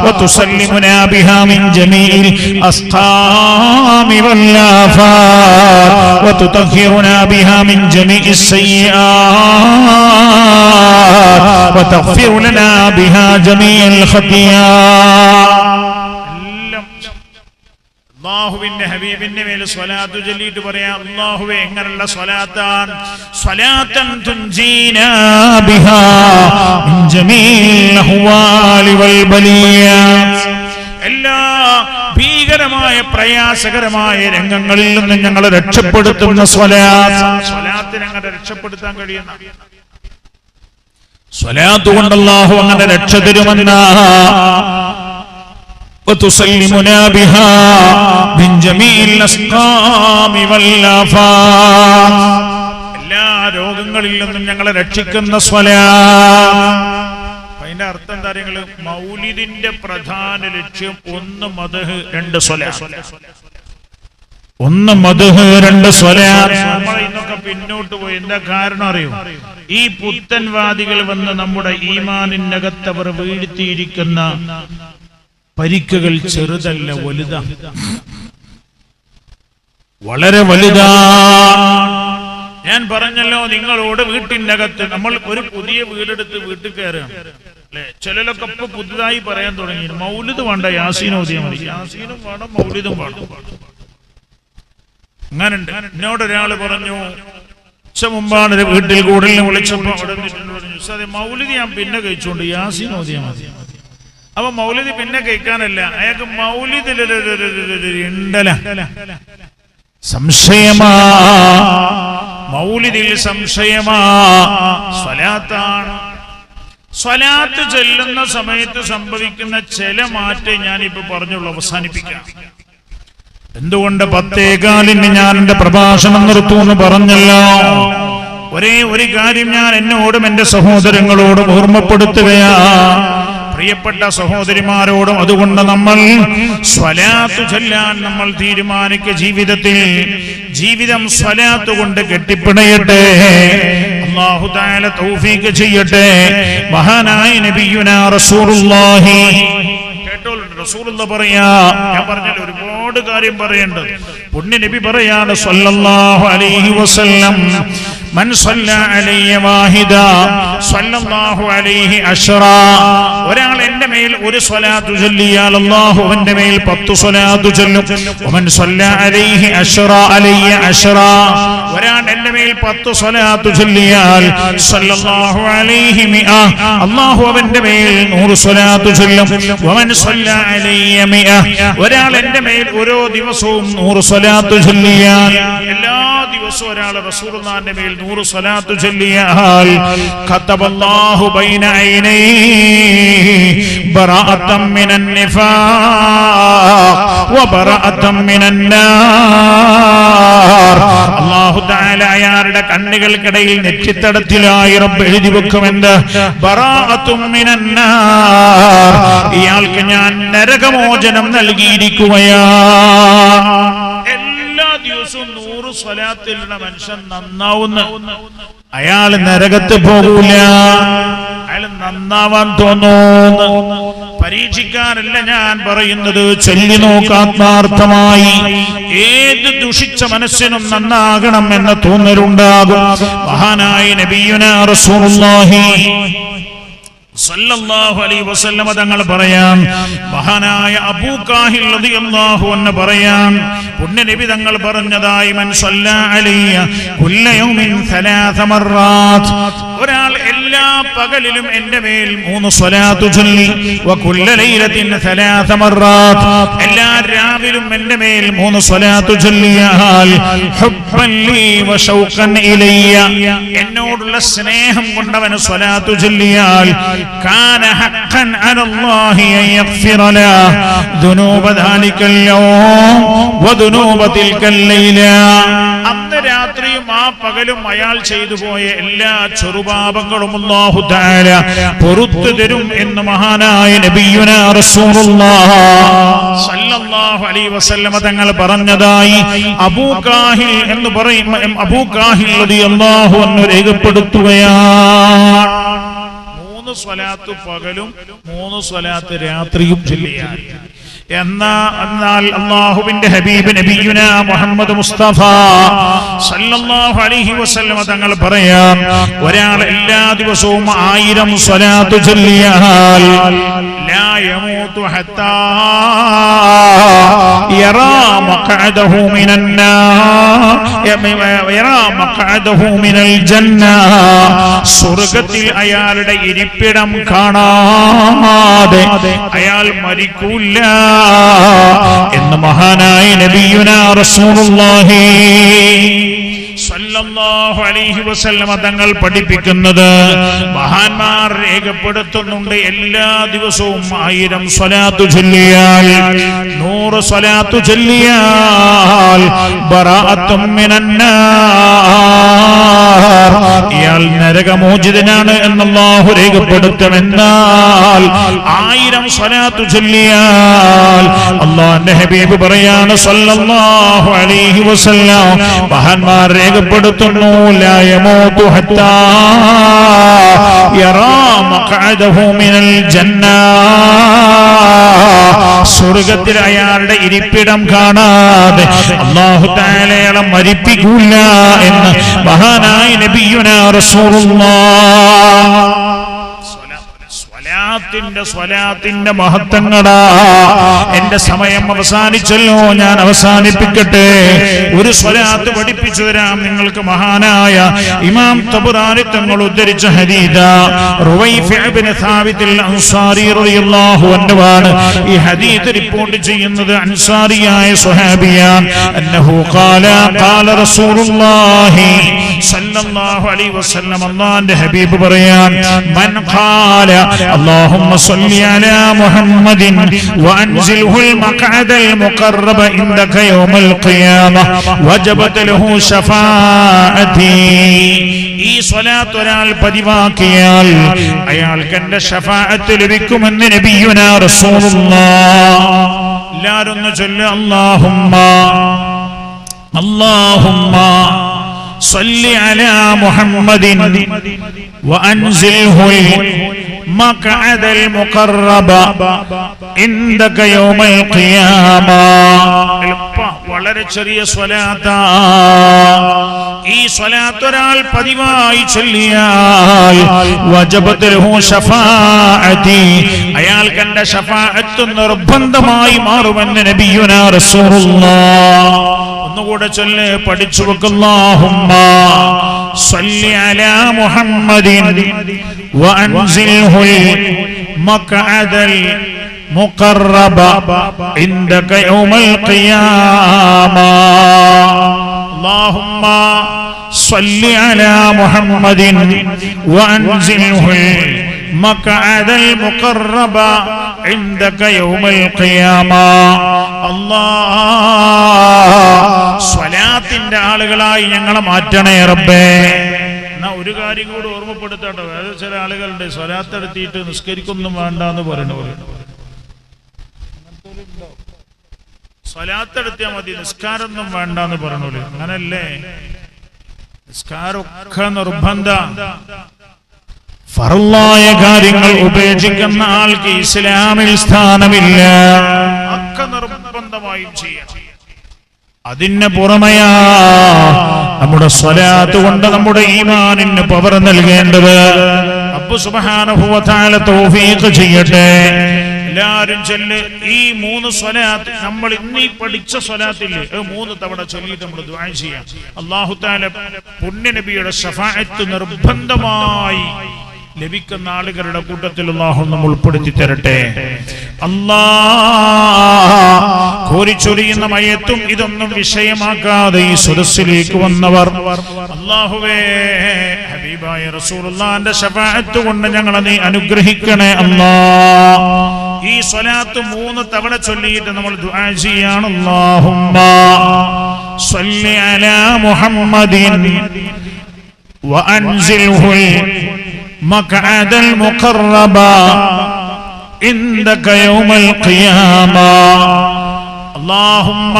വതുസല്ലിമുനാ ബിഹാ മിൻ ജമീഇൽ അസ്ഖാമി വൽ ആഫാത് വതുതഹിറുനാ ബിഹാ മിൻ ജമീഇസ് സയ്യിആത് വതഗ്ഫിറു ലനാ ബിഹാ ജമീഅൽ ഖതിയാത്. അല്ലാഹുവിന്റെ ഹബീബിന്റെ മേൽ സ്വലാത്ത് ചൊല്ലിയിട്ട് പറയാം, അല്ലാഹുവേ എങ്ങനെയുള്ള സ്വലാത്താണ്? സ്വലാത്തൻ തുൻജീനാ ബിഹാ മിൻ ജമീഇൽ അഹ്വാലി വൽ ബലിയാത്. എല്ലാ ഭീകരമായ പ്രയാസകരമായ രംഗങ്ങളിൽ നിന്ന് ഞങ്ങളെ രക്ഷപ്പെടുത്തുന്ന സ്വലാത്ത്. സ്വലാത്തിനെ അങ്ങനെ രക്ഷപ്പെടുത്താൻ കഴിയുന്ന സ്വലാത്ത് കൊണ്ട് അല്ലാഹു അങ്ങനെ രക്ഷ തരുമെന്ന. وتسلمنا بها من جميع الأسقام والآفات. എല്ലാ രോഗങ്ങളിൽ നിന്നും ഞങ്ങളെ രക്ഷിക്കുന്ന സ്വലാത്ത്. അതിന്റെ അർത്ഥം എന്താ അറിയോ? മൗലിദിന്റെ പ്രധാന ലക്ഷ്യം ഒന്ന് മദ്ഹ്, രണ്ട് സ്വലാത്ത്. ഒന്ന് മദ്ഹ്, രണ്ട് സ്വലാത്ത്. നമ്മൾ ഇന്നൊക്കെ പിന്നോട്ട് പോയി. എന്താ കാരണം അറിയോ? ഈ പുത്തൻവാദികൾ വന്ന് നമ്മുടെ ഈമാനിനകത്തവർ വീഴ്ത്തിയിരിക്കുന്ന പരിക്കുകൾ ചെറുതല്ല, വലുതാ, വളരെ വലുതാ. ഞാൻ പറഞ്ഞല്ലോ നിങ്ങളോട്, വീട്ടിൻ്റെ അകത്ത് നമ്മൾ ഒരു പുതിയ വീടെടുത്ത് വീട്ടിൽ കയറുകയാണ് അല്ലെ? ചിലരൊക്കെ ഇപ്പൊ പുതുതായി പറയാൻ തുടങ്ങി, മൗലിദ് വേണ്ട, യാസീൻ ഓതിയാൽ മതി. യാസീനും വേണം, മൗലിദും വേണം. അങ്ങനുണ്ട്. എന്നോടൊരാള് പറഞ്ഞു, ഉച്ച മുമ്പാണ് ഒരു വീട്ടിൽ കൂടുതൽ വിളിച്ചപ്പോ അവിടെ പറഞ്ഞു, മൗലിദ് ഞാൻ പിന്നെ കഴിച്ചോണ്ട് യാസീൻ ഓതിയാൽ മതി. അപ്പൊ മൗലിദ് പിന്നെ കഴിക്കാനല്ല, അയാൾക്ക് മൗലിദിലുണ്ടല സംശയമാ, മൗലിദിൽ സംശയമാ. സ്വലാത്താണ്. സ്വലാത്ത് ചൊല്ലുന്ന സമയത്ത് സംഭവിക്കുന്ന ചില മാറ്റം ഞാനിപ്പോ പറഞ്ഞുള്ളൂ, അവസാനിപ്പിക്കാം. എന്തുകൊണ്ട് 10:15 ഞാൻ എന്റെ പ്രഭാഷണം നിർത്തുമെന്ന് പറഞ്ഞല്ലോ. ഒരേ ഒരു കാര്യം ഞാൻ എന്നോടും എന്റെ സഹോദരങ്ങളോടും ഓർമ്മപ്പെടുത്തുകയാ, പ്രിയപ്പെട്ട സഹോദരിമാരോടും. അതുകൊണ്ട് നമ്മൾ സ്വലാത്ത് ചൊല്ലാൻ നമ്മൾ തീരുമാനിക്കുക. ജീവിതം സ്വലാത്ത് കൊണ്ട് കെട്ടിപ്പിടയട്ടെ. അല്ലാഹു തആല തൗഫീഖ് ചെയ്യട്ടെ. മഹാനായ നബിയുനാ റസൂലുള്ളാഹി റസൂലുള്ള പറയാ, ഞാൻ പറഞ്ഞല്ലോ ഒരുപാട് കാര്യം പറയേണ്ടത്. പുണ്യ നബി പറയാണ് സ്വല്ലല്ലാഹു അലൈഹി വസല്ലം, മൻ സ്വല്ല അലൈഹി വാഹിദ സ്വല്ലല്ലാഹു അലൈഹി അശ്റ. ഒരാൾ എന്റെ മേൽ ഒരു സ്വലാത്ത് ചൊല്ലിയാൽ അല്ലാഹു അവന്റെ മേൽ 10 സ്വലാത്ത് ചൊല്ലും. വമൻ സ്വല്ല അലൈഹി അശ്റ അലൈഹി അശ്റ. ഒരാൾ എന്റെ മേൽ 10 സ്വലാത്ത് ചൊല്ലിയാൽ സ്വല്ലല്ലാഹു അലൈഹി മിഅ, അല്ലാഹു അവന്റെ മേൽ 100 സ്വലാത്ത് ചൊല്ലും. വമൻ സ്വല്ല അലൈഹി മിഅ, ഒരാൾ എന്റെ മേൽ ഓരോ ദിവസവും 100 സ്വലാത്ത് ചൊല്ലിയാൽ, എല്ലാ ദിവസവും ഒരാൾ റസൂലുള്ളാഹിന്റെ മേൽ 100 സ്വലാത്ത് ചൊല്ലിയാൽ ഖതബല്ലാഹു ബൈന ഐനൈഹി ബറാഅതൻ മിനൻ നിഫാഖ് വബറാഅതൻ മിനൻ നാർ. അല്ലാഹു തആല അയാളുടെ കണ്ണുകൾക്കിടയിൽ നെറ്റിത്തടത്തിലായി റബ്ബ് എഴുതി വെക്കുമെന്ന് ബറാഅതുൻ മിനൻ നാർ. ഇയാൾക്ക് ഞാൻ നരകമോചനം നൽകിയിരിക്കുകയാണ്. എല്ലാ ദിവസവും 100 സ്വലാത്തിലുള്ള മനുഷ്യൻ നന്നാവുന്ന, അയാൾ നരകത്ത് പോകൂല, അയാൾ നന്നാവാൻ തോന്നുന്നു. പരീക്ഷിക്കാനല്ല ഞാൻ പറയുന്നത്, ചൊല്ലി നോക്കാത്മാർത്ഥമായി. ഏത് ദുഷിച്ച മനസ്സിനും നന്നാകണം എന്ന തോന്നലുണ്ടാകും. മഹാനായ നബിയുനാ റസൂലുള്ളാഹി സല്ലല്ലാഹു അലൈഹി വസല്ലമ തങ്ങൾ പറയാം, മഹാനായ അബൂ കാഹിൽ റളിയല്ലാഹു അൻഹു പറയാം, പുണ്യ നബി തങ്ങൾ പറഞ്ഞതായി, മൻ സല്ലല്ലാ അലൈഹി കുല്ല യൗമിൻ 3 മർറാത്ത്, ഒരാൾ എല്ലാ പകലിലും എൻ്റെ മേൽ 3 സ്വലാത്ത് ചൊല്ലി, വ കുല്ല ലൈലത്തിൻ 3 മർറാത്ത്, എല്ലാ രാവിലും എൻ്റെ മേൽ 3 സ്വലാത്ത് ചൊല്ലിയാൽ, ഹുബ്ബൻ ലീ വ ശൗഖൻ ഇലയ്യ, എന്നോടുള്ള സ്നേഹം കൊണ്ടവൻ സ്വലാത്ത് ചൊല്ലിയാൽ, കാന ഹഖൻ അലല്ലാഹി അൻ യഗ്ഫിറ ലഹു ദുനൂബ ദാലിക്കൽ യൗം വ ദുനൂബ തിൽക്കൽ ലൈല. അന്ന് രാത്രിയും ആ പകലും അയാൾ ചെയ്തു പോയ എല്ലാ ചെറുപാപങ്ങളും അല്ലാഹു തആല പൊറുത്തു തരും എന്ന് മഹാനായ നബിയുനാ റസൂലുള്ളാഹി സല്ലല്ലാഹു അലൈഹി വസല്ലമ തങ്ങൾ പറഞ്ഞതായി അബൂ കാഹിൽ എന്ന് പറയും, അബൂ കാഹിൽ റളിയല്ലാഹു അൻഹു രേഖപ്പെടുത്തുകയാണ്. 3 സ്വലാത്ത് പകലും 3 സ്വലാത്ത് രാത്രിയും ചൊല്ലിയാൽ. എന്നാൽ അല്ലാഹുവിന്റെ ഹബീബ് നബിയുനാ മുഹമ്മദ് മുസ്തഫ സല്ലല്ലാഹു അലൈഹി വസല്ലമ തങ്ങൾ പറയാം, ഒരാൾ എല്ലാ ദിവസവും 1000 സ്വലാത്ത് ചൊല്ലിയാൽ, ലാ യമൂതു ഹത്താ യറാ മഖഅദഹു മിനൻ നാർ യറാ മഖഅദഹു മിനൽ ജന്ന, സ്വർഗ്ഗത്തിൽ അയാളുടെ ഇരിപ്പിടം കാണാതെ അയാൾ മരിക്കൂല എന്ന് മഹാനായ നബിയുനാ റസൂലുള്ളാഹി സല്ലല്ലാഹു അലൈഹി വസല്ലമ തങ്ങൾ പഠിപ്പിക്കുന്നത്, മഹാന്മാർ രേഖപ്പെടുത്തുന്നുണ്ട്, എല്ലാ ദിവസവും 1000 സ്വലാത്ത് ചൊല്ലിയാൽ, 100 സ്വലാത്ത് ചൊല്ലിയാൽ ബറാഅത്തും മിനൻ നാർ, ഇയാൾ നരകമോചിതനാണ് എന്ന് അല്ലാഹു രേഖപ്പെടുത്തുമെന്നാൽ 1000 സ്വലാത്ത് ചൊല്ലിയാൽ, അല്ലാഹുവിന്റെ ഹബീബ് പറയാണ് സല്ലല്ലാഹു അലൈഹി വസല്ലം, മഹാന്മാർ രേഖപ്പെടുത്തുന്നു, ലാ യമൂതു ഹത്താ യറാ മഖഅദഹു മിനൽ ജന്ന, സ്വർഗ്ഗത്തിൽ അയാളുടെ ഇരിപ്പിടം കാണാതെ അല്ലാഹു തആല അയാളെ മരിപ്പിക്കൂല എന്ന് മഹാനായ നബിയുനാ റസൂലുള്ളാഹി. സ്വലാത്തിന്റെ മഹത്വങ്ങളാ. എന്റെ സമയം അവസാനിച്ചല്ലോ, ഞാൻ അവസാനിപ്പിക്കട്ടെ. ഒരു സ്വലാത്ത് പഠിപ്പിച്ചു തരാം നിങ്ങൾക്ക്. മഹാനായ ഇമാം തബറാനി തങ്ങൾ ഉദ്ധരിച്ച ഹദീദ്, റുവൈഫി ഇബ്നു സാബിത്ത് അൽ അൻസാരി റളിയല്ലാഹു അൻഹു ആണ് ഈ ഹദീദ് റിപ്പോർട്ട് ചെയ്യുന്നത്. അൻസാരിയായ സ്വഹാബിയാണ്. അന്നഹു ഖാല ഖാല റസൂലുള്ളാഹി സല്ലല്ലാഹു അലൈഹി വസല്ലം, അല്ലാഹുവിന്റെ ഹബീബ് പറയാൻ, മൻ ഖാല اللهم صل على محمد وأنزله المقعد المقرب عندك يوم القيامة وجبت له شفاعتي. ഈ സ്വലാത്ത് ഒരാൾ പതിവാക്കിയാൽ അയാൾക്ക് എന്റെ ശഫാഅത്ത് ലഭിക്കുമെന്ന് നബിയുനാ റസൂലുള്ളാഹി. എല്ലാവരും ഒന്ന് ചൊല്ലുക, അല്ലാഹുമ്മ സ്വല്ലി അലാ മുഹമ്മദിൻ വഅൻസിൽഹു مقعد المقرب عندك يوم القيامة. വളരെ ചെറിയ സ്വലാത്താ. ഈ സ്വലാത്ത് ഒരാൾ പതിവായി ചൊല്ലിയാൽ വജബത് ലഹു ശഫാഅതി, അയാൾക്ക് എന്റെ ശഫാഅത്ത് നിർബന്ധമായി മാറുമെന്ന് നബിയുനാ റസൂലുള്ളാഹി. ഒന്നുകൂടെ ചൊല്ല്, പഠിച്ചു വെക്ക്. അല്ലാഹുമ്മ സ്വല്ലി അലാ മുഹമ്മദിൻ വഅൻസിൽഹു മഖഅദൽ മുഖറബ ഇൻദക യൗമൽ ഖിയാമ. അല്ലാഹുമ്മ صل على محمد وأنزله المقعد المقرب عندك يوم القيامة الله സ്വലാത്തിന്റെ ആളുകളായി ഞങ്ങളെ മാറ്റണേ റബ്ബേ. എന്നാ ഒരു കാര്യം കൂടി ഓർമ്മപ്പെടുത്തട്ടോ, അതായത് ചില ആളുകളുണ്ട് സ്വലാത്ത് എടുത്തിട്ട് നിസ്കരിക്കൊന്നും വേണ്ട എന്ന് പറയണവര്. സ്വലാത്ത് എടുത്തിയാൽ മതി, നിസ്കാരമൊന്നും വേണ്ട എന്ന് പറയണോല്. അങ്ങനല്ലേ? നിസ്കാരമൊക്കെ നിർബന്ധ. ഫർളായ കാര്യങ്ങൾ ഉപേക്ഷിക്കുന്ന ആൾക്ക് ഇസ്ലാമിൽ സ്ഥാനമില്ല. ഒക്കെ നിർബന്ധമായും ചെയ്യാം. അതിന് പുറമെയാ നമ്മുടെ സ്വലാത്ത് കൊണ്ട് നമ്മുടെ ഈമാനിന് പവർ നൽകേണ്ടത്. റബ്ബ് സുബ്ഹാനഹു വ തആല തൗഫീഖ് ചെയ്യട്ടെ. എല്ലാവരും ചൊല്ല് ഈ 3 സ്വലാത്ത്. നമ്മൾ ഇന്നീ പഠിച്ച സ്വലാത്തില്ലേ, 3 തവണ ചൊല്ലിയിട്ട് നമ്മൾ ദുആ ചെയ്യാം. അല്ലാഹു തആല പുണ്യ നബിയുടെ ശഫാഅത്ത് നിർബന്ധമായി ലഭിക്കുന്ന ആളുകളുടെ കൂട്ടത്തിൽ അല്ലാഹു നമ്മൾ ഉൾപ്പെടുത്തി തരട്ടെ. അല്ലാഹ് കോരിച്ചൊരിയുന്ന മയ്യത്തും ഇതൊന്നും വിഷയമാക്കാതെ ഈ സദസ്സിലേക്ക് വന്നവർ അല്ലാഹുവേ, ഹബീബായ റസൂലുള്ളാഹിന്റെ ശഫാഅത്ത് കൊണ്ട് ഞങ്ങളെ നീ അനുഗ്രഹിക്കണേ അല്ലാഹ്. ഈ സ്വലാത്ത് 3 തവണ ചൊല്ലിയിട്ട് നമ്മൾ ദുആ ചെയ്യാണ്. അല്ലാഹുമ്മ സ്വല്ലി അലാ മുഹമ്മദിൻ വഅൻസിൽഹുൽ മഖഅദൽ മുഖറബ ഇൻദക യൗമൽ ഖിയാമ. അല്ലാഹുമ്മ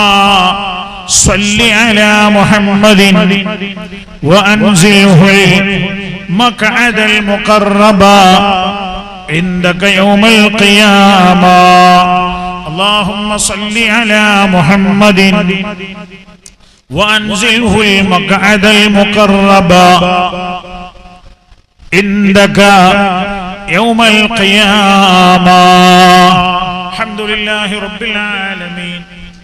സ്വല്ലി അലാ മുഹമ്മദിൻ വഅൻസിൽഹുൽ മഖഅദൽ മുഖറബ عندك يوم القيامة. اللهم صل على محمد وأنزله المقعد المقرب عندك يوم القيامة. الحمد لله رب العالمين.